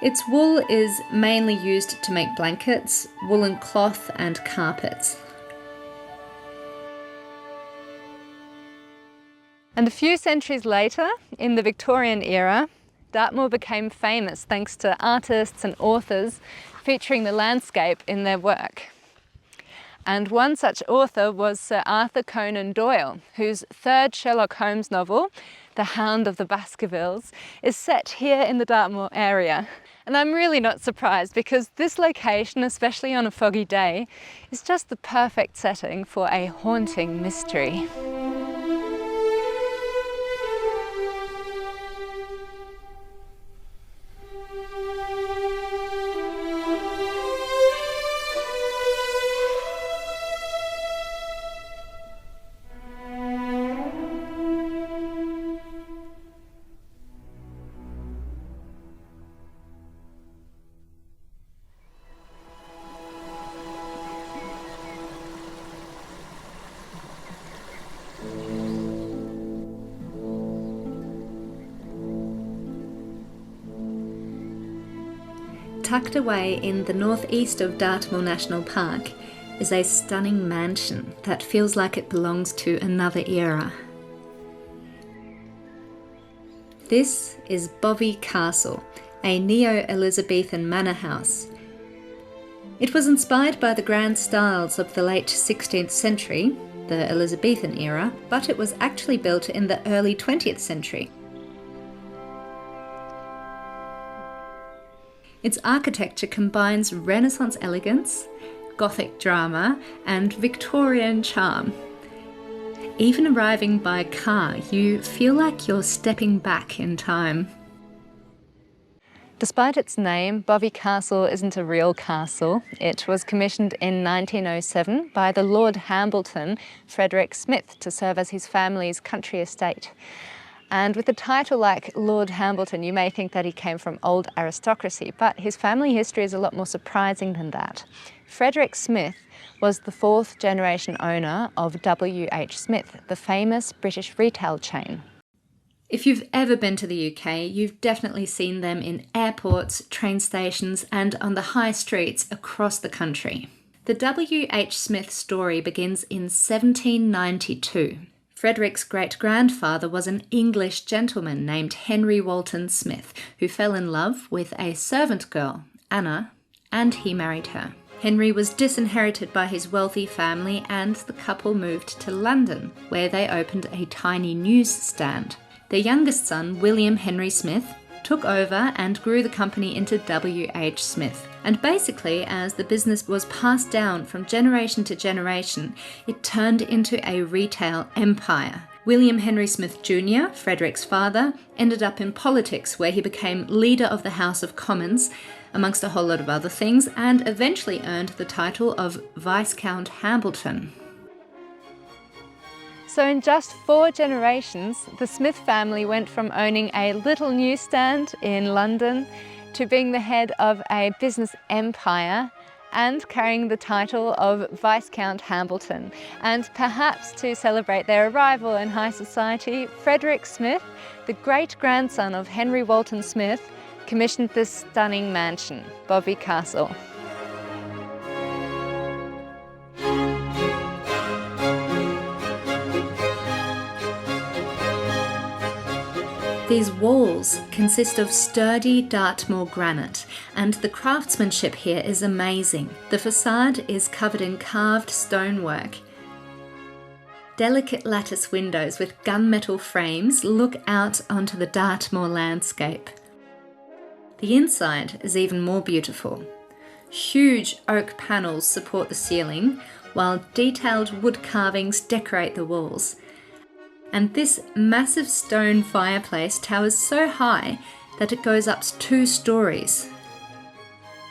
Its wool is mainly used to make blankets, woolen cloth and carpets. And a few centuries later, in the Victorian era, Dartmoor became famous thanks to artists and authors featuring the landscape in their work. And one such author was Sir Arthur Conan Doyle, whose third Sherlock Holmes novel, The Hound of the Baskervilles, is set here in the Dartmoor area. And I'm really not surprised because this location, especially on a foggy day, is just the perfect setting for a haunting mystery. Tucked away in the northeast of Dartmoor National Park is a stunning mansion that feels like it belongs to another era. This is Bovey Castle, a neo-Elizabethan manor house. It was inspired by the grand styles of the late 16th century, the Elizabethan era, but it was actually built in the early 20th century. Its architecture combines Renaissance elegance, Gothic drama, and Victorian charm. Even arriving by car, you feel like you're stepping back in time. Despite its name, Bovey Castle isn't a real castle. It was commissioned in 1907 by the Lord Hambleton, Frederick Smith, to serve as his family's country estate. And with a title like Lord Hambleton, you may think that he came from old aristocracy, but his family history is a lot more surprising than that. Frederick Smith was the fourth generation owner of W.H. Smith, the famous British retail chain. If you've ever been to the UK, you've definitely seen them in airports, train stations, and on the high streets across the country. The W.H. Smith story begins in 1792. Frederick's great-grandfather was an English gentleman named Henry Walton Smith, who fell in love with a servant girl, Anna, and he married her. Henry was disinherited by his wealthy family, and the couple moved to London, where they opened a tiny newsstand. Their youngest son, William Henry Smith, took over and grew the company into W.H. Smith. And basically, as the business was passed down from generation to generation, it turned into a retail empire. William Henry Smith Jr., Frederick's father, ended up in politics where he became leader of the House of Commons, amongst a whole lot of other things, and eventually earned the title of Viscount Hambleton. So in just 4 generations, the Smith family went from owning a little newsstand in London to being the head of a business empire and carrying the title of Viscount Hambleton. And perhaps to celebrate their arrival in high society, Frederick Smith, the great-grandson of Henry Walton Smith, commissioned this stunning mansion, Bovey Castle. These walls consist of sturdy Dartmoor granite, and the craftsmanship here is amazing. The facade is covered in carved stonework. Delicate lattice windows with gunmetal frames look out onto the Dartmoor landscape. The inside is even more beautiful. Huge oak panels support the ceiling, while detailed wood carvings decorate the walls. And this massive stone fireplace towers so high that it goes up 2 stories.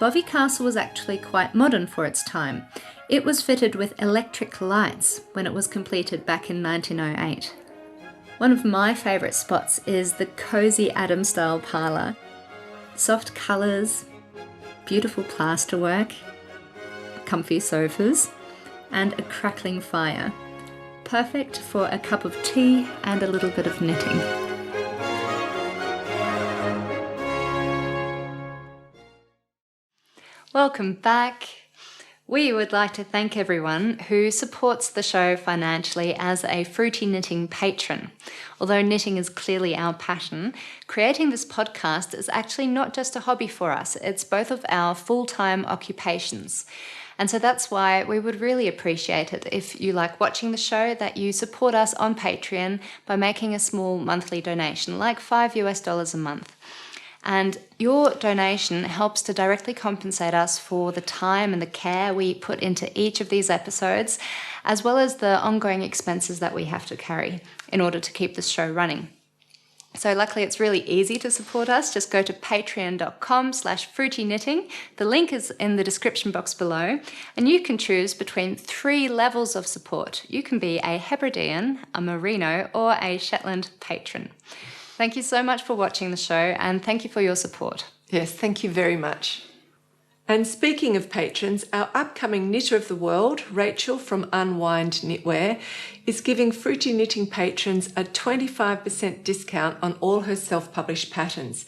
Bovey Castle was actually quite modern for its time. It was fitted with electric lights when it was completed back in 1908. One of my favourite spots is the cosy Adam-style parlour. Soft colours, beautiful plasterwork, comfy sofas, and a crackling fire. Perfect for a cup of tea and a little bit of knitting. Welcome back. We would like to thank everyone who supports the show financially as a Fruity Knitting patron. Although knitting is clearly our passion, creating this podcast is actually not just a hobby for us, it's both of our full-time occupations. And so that's why we would really appreciate it if you like watching the show, that you support us on Patreon by making a small monthly donation, like $5 a month. And your donation helps to directly compensate us for the time and the care we put into each of these episodes, as well as the ongoing expenses that we have to carry in order to keep this show running. So luckily it's really easy to support us. Just go to patreon.com/fruityknitting. The link is in the description box below, and you can choose between 3 levels of support. You can be a Hebridean, a Merino, or a Shetland patron. Thank you so much for watching the show, and thank you for your support. Yes, thank you very much. And speaking of patrons, our upcoming Knitter of the World, Rachel from Unwind Knitwear, is giving Fruity Knitting patrons a 25% discount on all her self-published patterns.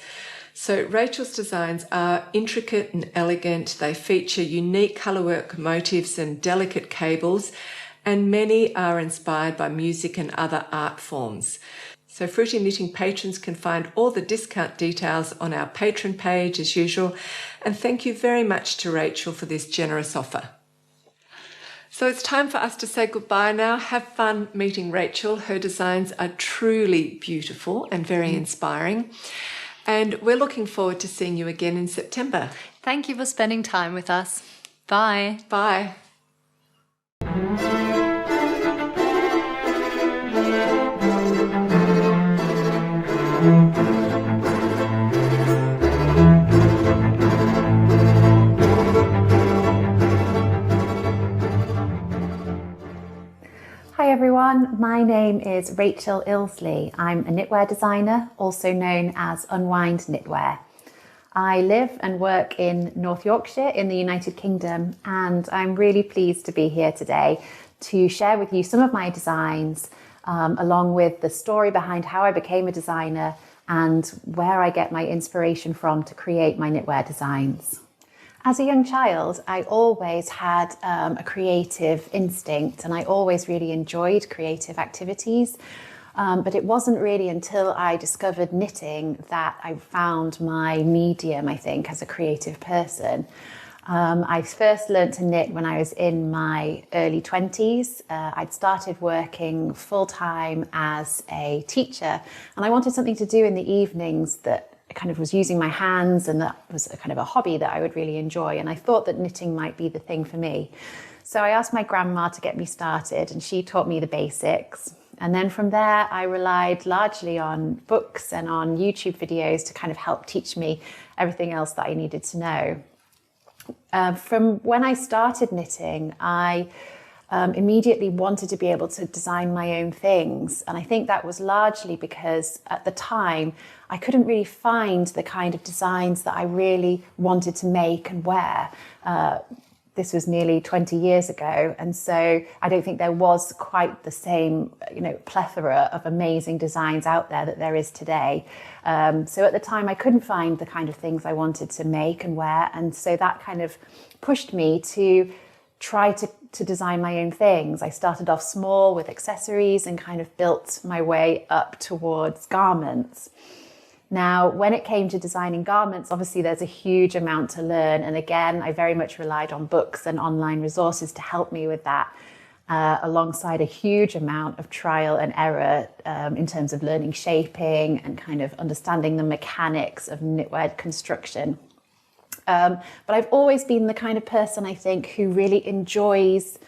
So Rachel's designs are intricate and elegant. They feature unique colourwork motifs and delicate cables, and many are inspired by music and other art forms. So Fruity Knitting patrons can find all the discount details on our Patron page as usual. And thank you very much to Rachel for this generous offer. So it's time for us to say goodbye now. Have fun meeting Rachel. Her designs are truly beautiful and very inspiring. And we're looking forward to seeing you again in September. Thank you for spending time with us. Bye. Bye. Hi everyone, my name is Rachel Ilsley. I'm a knitwear designer, also known as Unwind Knitwear. I live and work in North Yorkshire in the United Kingdom, and I'm really pleased to be here today to share with you some of my designs, along with the story behind how I became a designer and where I get my inspiration from to create my knitwear designs. As a young child, I always had a creative instinct, and I always really enjoyed creative activities. But it wasn't really until I discovered knitting that I found my medium, I think, as a creative person. I first learned to knit when I was in my early 20s. I'd started working full-time as a teacher, and I wanted something to do in the evenings that kind of was using my hands, and that was a kind of a hobby that I would really enjoy. And I thought that knitting might be the thing for me. So I asked my grandma to get me started, and she taught me the basics. And then from there, I relied largely on books and on YouTube videos to kind of help teach me everything else that I needed to know. From when I started knitting, I immediately wanted to be able to design my own things. And I think that was largely because at the time, I couldn't really find the kind of designs that I really wanted to make and wear. This was nearly 20 years ago. And so I don't think there was quite the same, plethora of amazing designs out there that there is today. So at the time, I couldn't find the kind of things I wanted to make and wear. And so that kind of pushed me to try to design my own things. I started off small with accessories and kind of built my way up towards garments. Now, when it came to designing garments, obviously there's a huge amount to learn. And again, I very much relied on books and online resources to help me with that, alongside a huge amount of trial and error in terms of learning shaping and kind of understanding the mechanics of knitwear construction. But I've always been the kind of person, I think, who really enjoys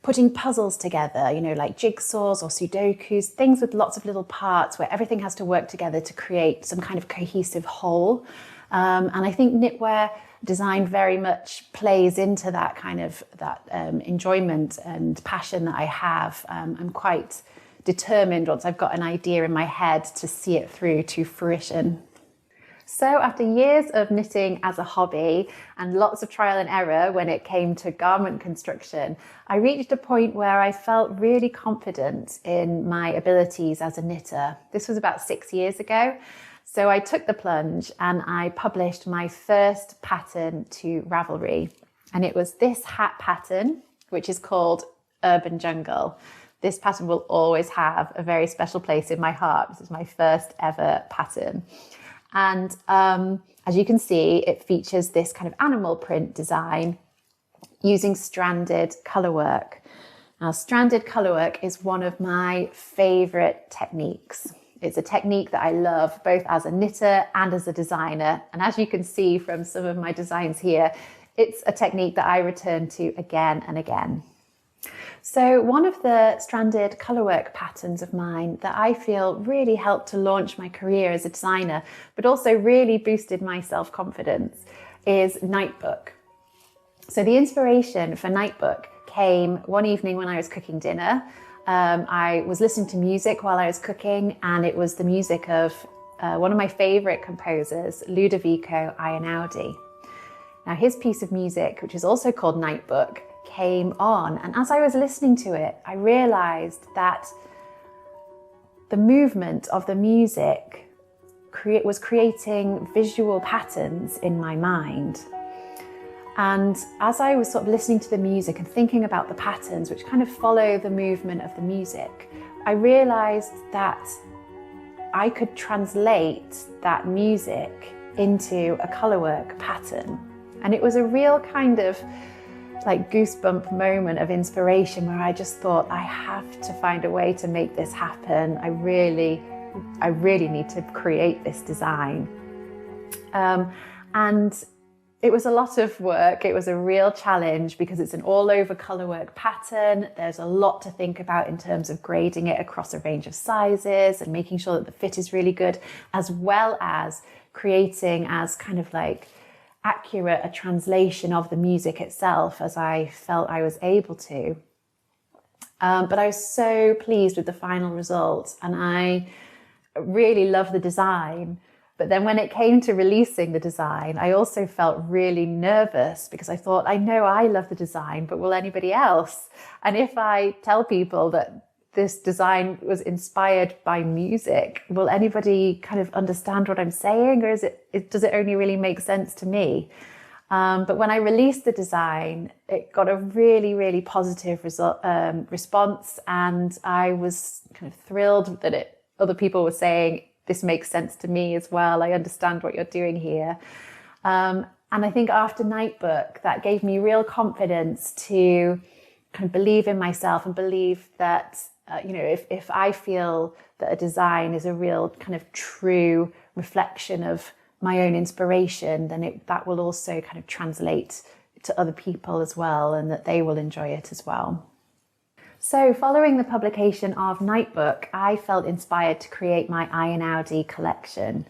putting puzzles together, like jigsaws or Sudokus, things with lots of little parts where everything has to work together to create some kind of cohesive whole. And I think knitwear design very much plays into that kind of enjoyment and passion that I have. I'm quite determined, once I've got an idea in my head, to see it through to fruition. So after years of knitting as a hobby and lots of trial and error when it came to garment construction, I reached a point where I felt really confident in my abilities as a knitter. This was about 6 years ago. So I took the plunge and I published my first pattern to Ravelry. And it was this hat pattern, which is called Urban Jungle. This pattern will always have a very special place in my heart. This is my first ever pattern. And as you can see, it features this kind of animal print design using stranded colour work. Now, stranded colour work is one of my favourite techniques. It's a technique that I love both as a knitter and as a designer. And as you can see from some of my designs here, it's a technique that I return to again and again. So one of the stranded colourwork patterns of mine that I feel really helped to launch my career as a designer, but also really boosted my self-confidence, is Nightbook. So the inspiration for Nightbook came one evening when I was cooking dinner. I was listening to music while I was cooking, and it was the music of one of my favourite composers, Ludovico Einaudi. Now his piece of music, which is also called Nightbook, came on, and as I was listening to it, I realised that the movement of the music was creating visual patterns in my mind. And as I was sort of listening to the music and thinking about the patterns which kind of follow the movement of the music, I realised that I could translate that music into a colourwork pattern. And it was a real kind of like goosebump moment of inspiration where I just thought, I have to find a way to make this happen. I really need to create this design. And it was a lot of work. It was a real challenge because it's an all over colourwork pattern. There's a lot to think about in terms of grading it across a range of sizes and making sure that the fit is really good, as well as creating as kind of like accurate a translation of the music itself as I felt I was able to. But I was so pleased with the final result, and I really love the design. But then when it came to releasing the design, I also felt really nervous because I thought, I know I love the design, but will anybody else? And if I tell people that this design was inspired by music, will anybody kind of understand what I'm saying, or does it only really make sense to me? But when I released the design, it got a really, really positive response, and I was kind of thrilled that other people were saying, this makes sense to me as well. I understand what you're doing here. And I think after Nightbook, that gave me real confidence to kind of believe in myself and believe that, if I feel that a design is a real kind of true reflection of my own inspiration, then that will also kind of translate to other people as well, and that they will enjoy it as well. So following the publication of Nightbook, I felt inspired to create my Einaudi collection.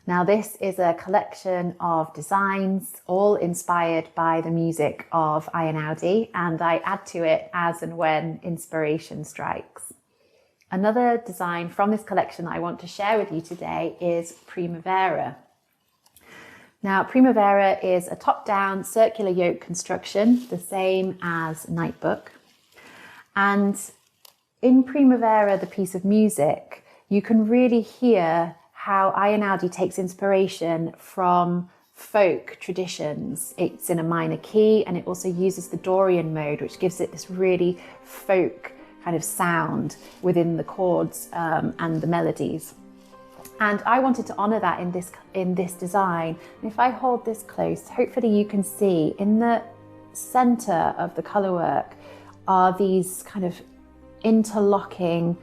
Now this is a collection of designs, all inspired by the music of Einaudi, and I add to it as and when inspiration strikes. Another design from this collection that I want to share with you today is Primavera. Now Primavera is a top-down circular yoke construction, the same as Nightbook. And in Primavera, the piece of music, you can really hear how Einaudi takes inspiration from folk traditions. It's in a minor key, and it also uses the Dorian mode, which gives it this really folk kind of sound within the chords and the melodies. And I wanted to honour that in this design. And if I hold this close, hopefully you can see in the centre of the colourwork are these kind of interlocking,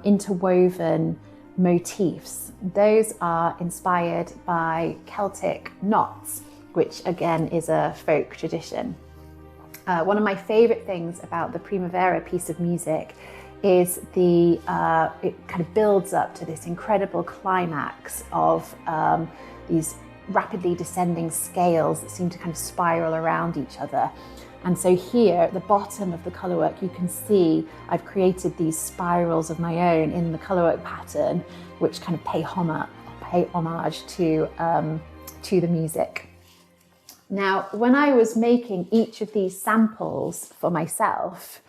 interwoven motifs. Those are inspired by Celtic knots, which again is a folk tradition. One of my favourite things about the Primavera piece of music is it kind of builds up to this incredible climax of these rapidly descending scales that seem to kind of spiral around each other. And so here at the bottom of the colourwork, you can see I've created these spirals of my own in the colourwork pattern, which kind of pay homage to the music. Now, when I was making each of these samples for myself,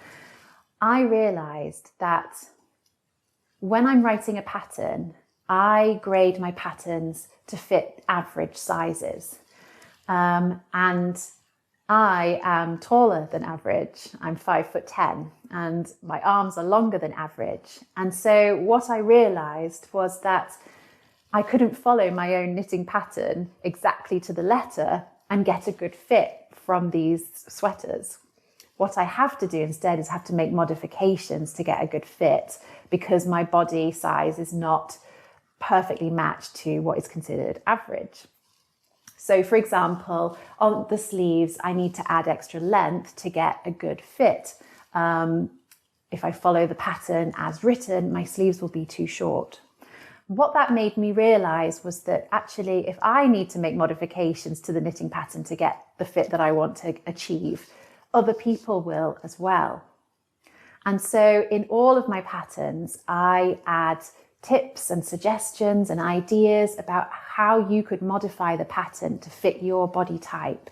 I realised that when I'm writing a pattern, I grade my patterns to fit average sizes. And I am taller than average. I'm 5'10", and my arms are longer than average. And so what I realised was that I couldn't follow my own knitting pattern exactly to the letter and get a good fit from these sweaters. What I have to do instead is have to make modifications to get a good fit, because my body size is not perfectly matched to what is considered average. So for example, on the sleeves, I need to add extra length to get a good fit. If I follow the pattern as written, my sleeves will be too short. What that made me realise was that actually, if I need to make modifications to the knitting pattern to get the fit that I want to achieve, other people will as well. And so in all of my patterns, I add tips and suggestions and ideas about how you could modify the pattern to fit your body type.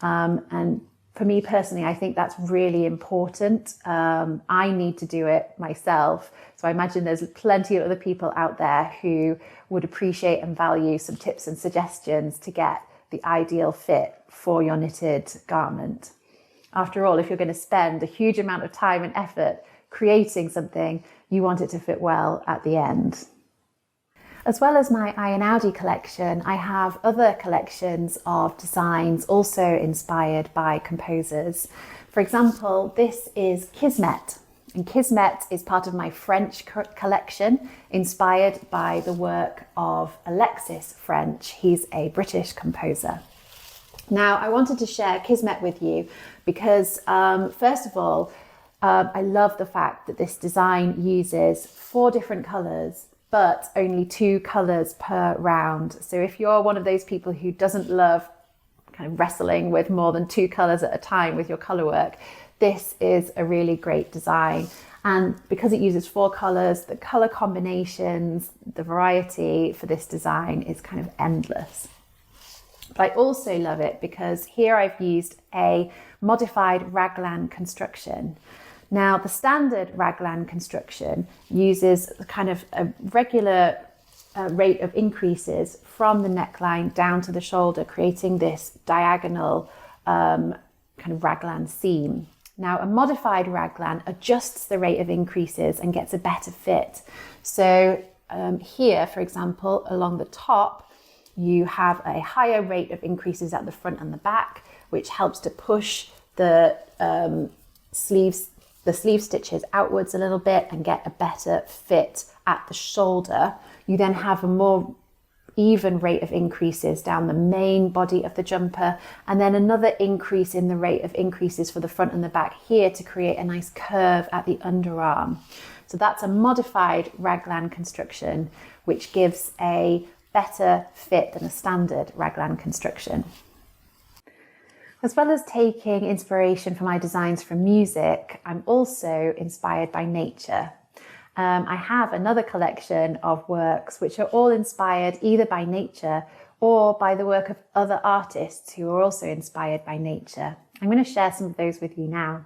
And for me personally, I think that's really important. I need to do it myself. So I imagine there's plenty of other people out there who would appreciate and value some tips and suggestions to get the ideal fit for your knitted garment. After all, if you're going to spend a huge amount of time and effort creating something, you want it to fit well at the end. As well as my Audi collection, I have other collections of designs also inspired by composers. For example, this is Kismet. And Kismet is part of my French collection, inspired by the work of Alexis French. He's a British composer. Now, I wanted to share Kismet with you because, first of all, I love the fact that this design uses 4 different colours, but only 2 colours per round. So if you're one of those people who doesn't love kind of wrestling with more than 2 colours at a time with your colour work, this is a really great design. And because it uses 4 colours, the colour combinations, the variety for this design is kind of endless. But I also love it because here I've used a modified raglan construction. Now, the standard raglan construction uses kind of a regular rate of increases from the neckline down to the shoulder, creating this diagonal kind of raglan seam. Now, a modified raglan adjusts the rate of increases and gets a better fit. So here, for example, along the top, you have a higher rate of increases at the front and the back, which helps to push the sleeve stitches outwards a little bit and get a better fit at the shoulder. You then have a more even rate of increases down the main body of the jumper, and then another increase in the rate of increases for the front and the back here to create a nice curve at the underarm. So that's a modified raglan construction, which gives a better fit than a standard raglan construction. As well as taking inspiration for my designs from music, I'm also inspired by nature. I have another collection of works which are all inspired either by nature or by the work of other artists who are also inspired by nature. I'm going to share some of those with you now.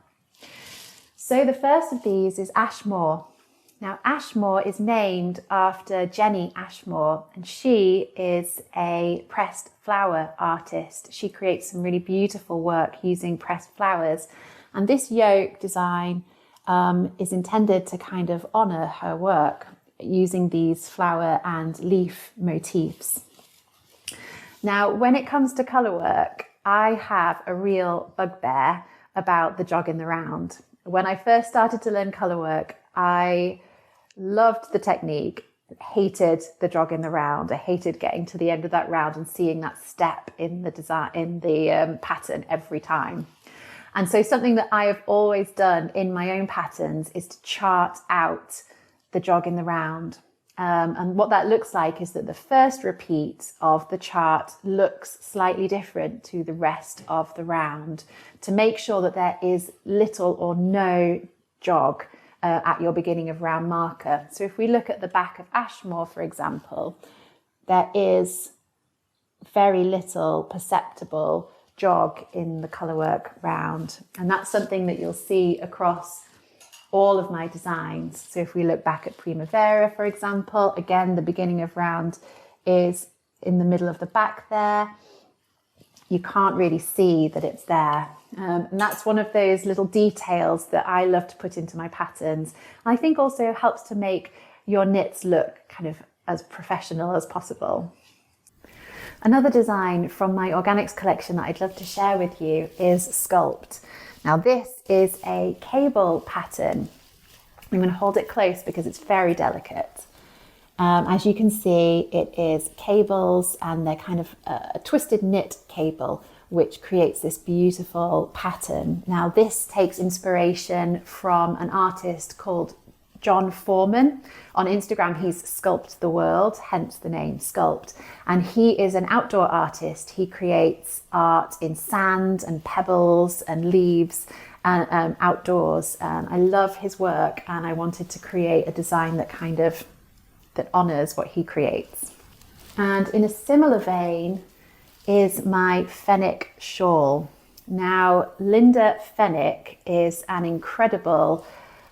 So the first of these is Ashmore. Now, Ashmore is named after Jenny Ashmore, and she is a pressed flower artist. She creates some really beautiful work using pressed flowers, and this yoke design is intended to kind of honour her work using these flower and leaf motifs. Now, when it comes to colour work, I have a real bugbear about the jog in the round. When I first started to learn colour work, I loved the technique, hated the jog in the round. I hated getting to the end of that round and seeing that step in the design, in the pattern every time. And so something that I have always done in my own patterns is to chart out the jog in the round. And what that looks like is that the first repeat of the chart looks slightly different to the rest of the round to make sure that there is little or no jog at your beginning of round marker. So if we look at the back of Ashmore, for example, there is very little perceptible jog in the colourwork round. And that's something that you'll see across all of my designs. So if we look back at Primavera, for example, again, the beginning of round is in the middle of the back there. you can't really see that it's there. And that's one of those little details that I love to put into my patterns. And I think also helps to make your knits look kind of as professional as possible. Another design from my organics collection that I'd love to share with you is Sculpt. Now this is a cable pattern. I'm going to hold it close because it's very delicate. As you can see, it is cables, and they're kind of a twisted knit cable, which creates this beautiful pattern. Now this takes inspiration from an artist called John Foreman. On Instagram, he's Sculpt the World, hence the name Sculpt. And he is an outdoor artist. He creates art in sand and pebbles and leaves and outdoors. I love his work, and I wanted to create a design that honours what he creates. And in a similar vein is my Fenwick shawl. Now, Linda Fenwick is an incredible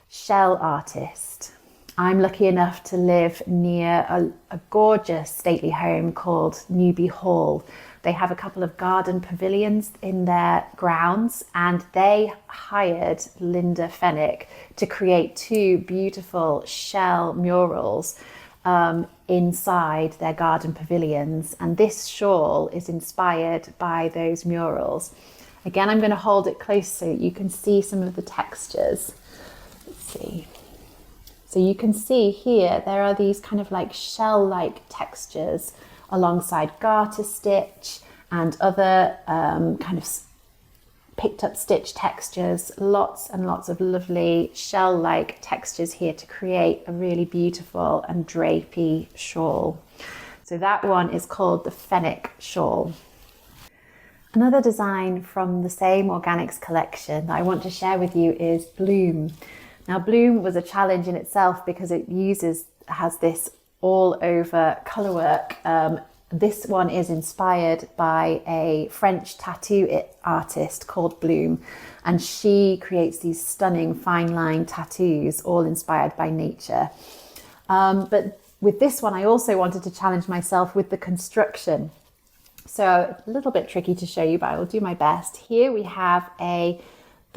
shell artist. I'm lucky enough to live near a gorgeous stately home called Newby Hall. They have a couple of garden pavilions in their grounds, and they hired Linda Fenwick to create 2 beautiful shell murals inside their garden pavilions. And this shawl is inspired by those murals. Again, I'm going to hold it close so you can see some of the textures. Let's see. So you can see here, there are these kind of like shell-like textures alongside garter stitch and other kind of picked up stitch textures, lots and lots of lovely shell-like textures here to create a really beautiful and drapey shawl. So that one is called the Fenwick shawl. Another design from the same organics collection that I want to share with you is Bloom. Now Bloom was a challenge in itself because it has this all over colourwork. This one is inspired by a French tattoo artist called Bloom, and she creates these stunning fine line tattoos, all inspired by nature. But with this one, I also wanted to challenge myself with the construction. So a little bit tricky to show you, but I will do my best. Here we have the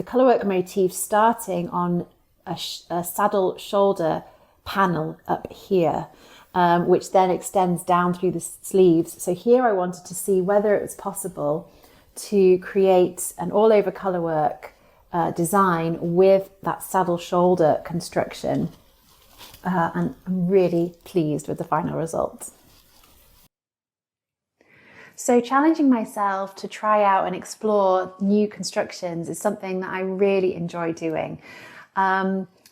colourwork motif starting on a saddle shoulder panel up here. Which then extends down through the sleeves. So here I wanted to see whether it was possible to create an all over colourwork design with that saddle shoulder construction. And I'm really pleased with the final result. So challenging myself to try out and explore new constructions is something that I really enjoy doing.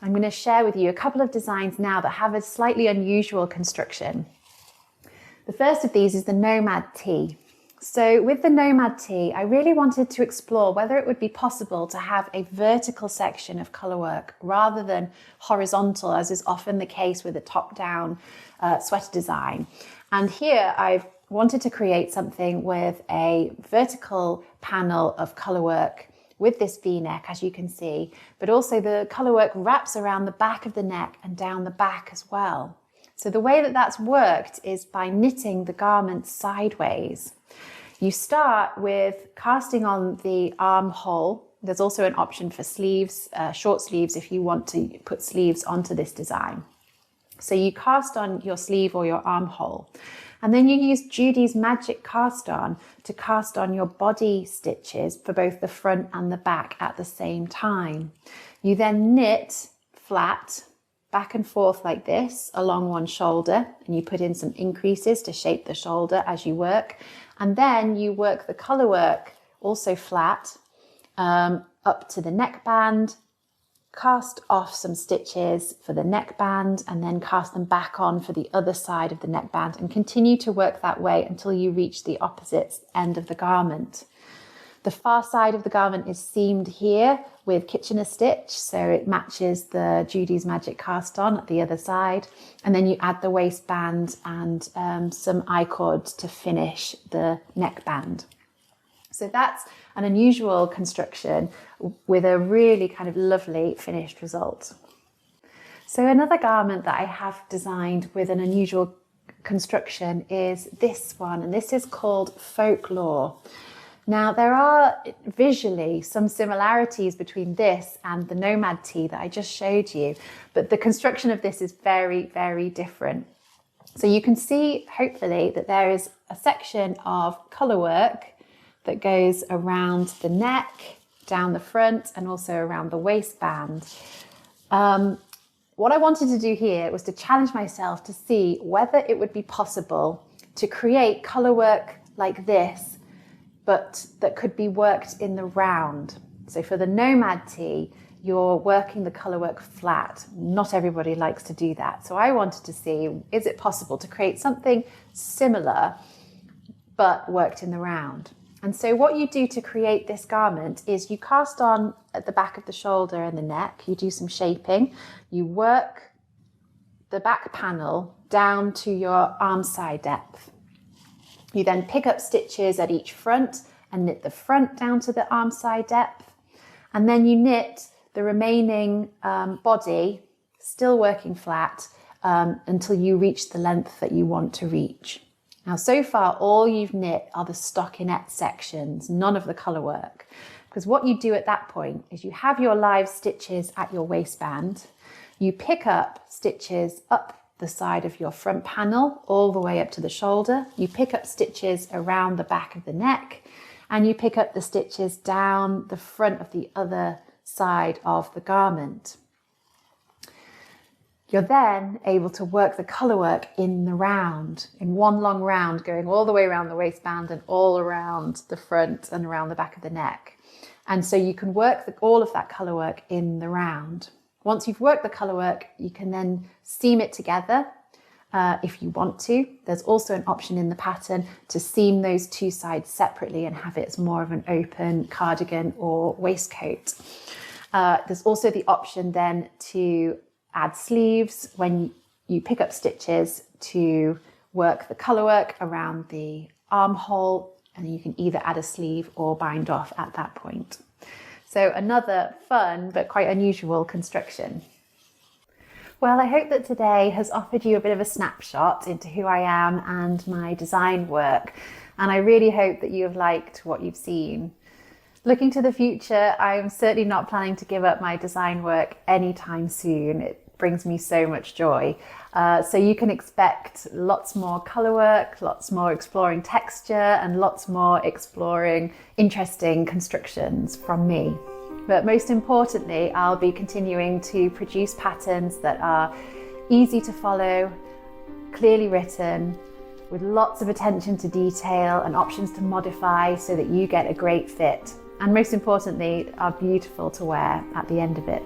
I'm going to share with you a couple of designs now that have a slightly unusual construction. The first of these is the Nomad Tee. So with the Nomad Tee, I really wanted to explore whether it would be possible to have a vertical section of colourwork rather than horizontal, as is often the case with a top-down sweater design. And here I've wanted to create something with a vertical panel of colourwork with this V-neck, as you can see, but also the colourwork wraps around the back of the neck and down the back as well. So the way that that's worked is by knitting the garment sideways. You start with casting on the armhole. There's also an option for sleeves, short sleeves, if you want to put sleeves onto this design. So you cast on your sleeve or your armhole. And then you use Judy's Magic Cast On to cast on your body stitches for both the front and the back at the same time. You then knit flat back and forth like this along one shoulder, and you put in some increases to shape the shoulder as you work. And then you work the colourwork also flat up to the neckband, cast off some stitches for the neckband, and then cast them back on for the other side of the neckband, and continue to work that way until you reach the opposite end of the garment. The far side of the garment is seamed here with Kitchener stitch, so it matches the Judy's Magic Cast On at the other side, and then you add the waistband and some I-cord to finish the neckband. So that's an unusual construction with a really kind of lovely finished result. So another garment that I have designed with an unusual construction is this one, and this is called Folklore. Now, there are visually some similarities between this and the Nomad tee that I just showed you, but the construction of this is very, very different. So you can see, hopefully, that there is a section of colour work that goes around the neck, down the front, and also around the waistband. What I wanted to do here was to challenge myself to see whether it would be possible to create colour work like this, but that could be worked in the round. So for the Nomad tee, you're working the colour work flat. Not everybody likes to do that. So I wanted to see, is it possible to create something similar, but worked in the round? And so what you do to create this garment is you cast on at the back of the shoulder and the neck, you do some shaping, you work the back panel down to your arm side depth. You then pick up stitches at each front and knit the front down to the arm side depth. And then you knit the remaining body, still working flat, until you reach the length that you want to reach. Now, so far, all you've knit are the stockinette sections, none of the colour work. Because what you do at that point is you have your live stitches at your waistband, you pick up stitches up the side of your front panel all the way up to the shoulder. You pick up stitches around the back of the neck, and you pick up the stitches down the front of the other side of the garment. You're then able to work the colour work in the round, in one long round, going all the way around the waistband and all around the front and around the back of the neck. And so you can work all of that colour work in the round. Once you've worked the colour work, you can then seam it together if you want to. There's also an option in the pattern to seam those two sides separately and have it as more of an open cardigan or waistcoat. There's also the option then to add sleeves when you pick up stitches to work the colour work around the armhole, and you can either add a sleeve or bind off at that point. So another fun but quite unusual construction. Well, I hope that today has offered you a bit of a snapshot into who I am and my design work, and I really hope that you have liked what you've seen. Looking to the future, I'm certainly not planning to give up my design work anytime soon. It brings me so much joy. So you can expect lots more colour work, lots more exploring texture, and lots more exploring interesting constructions from me. But most importantly, I'll be continuing to produce patterns that are easy to follow, clearly written, with lots of attention to detail and options to modify so that you get a great fit. And most importantly, are beautiful to wear at the end of it.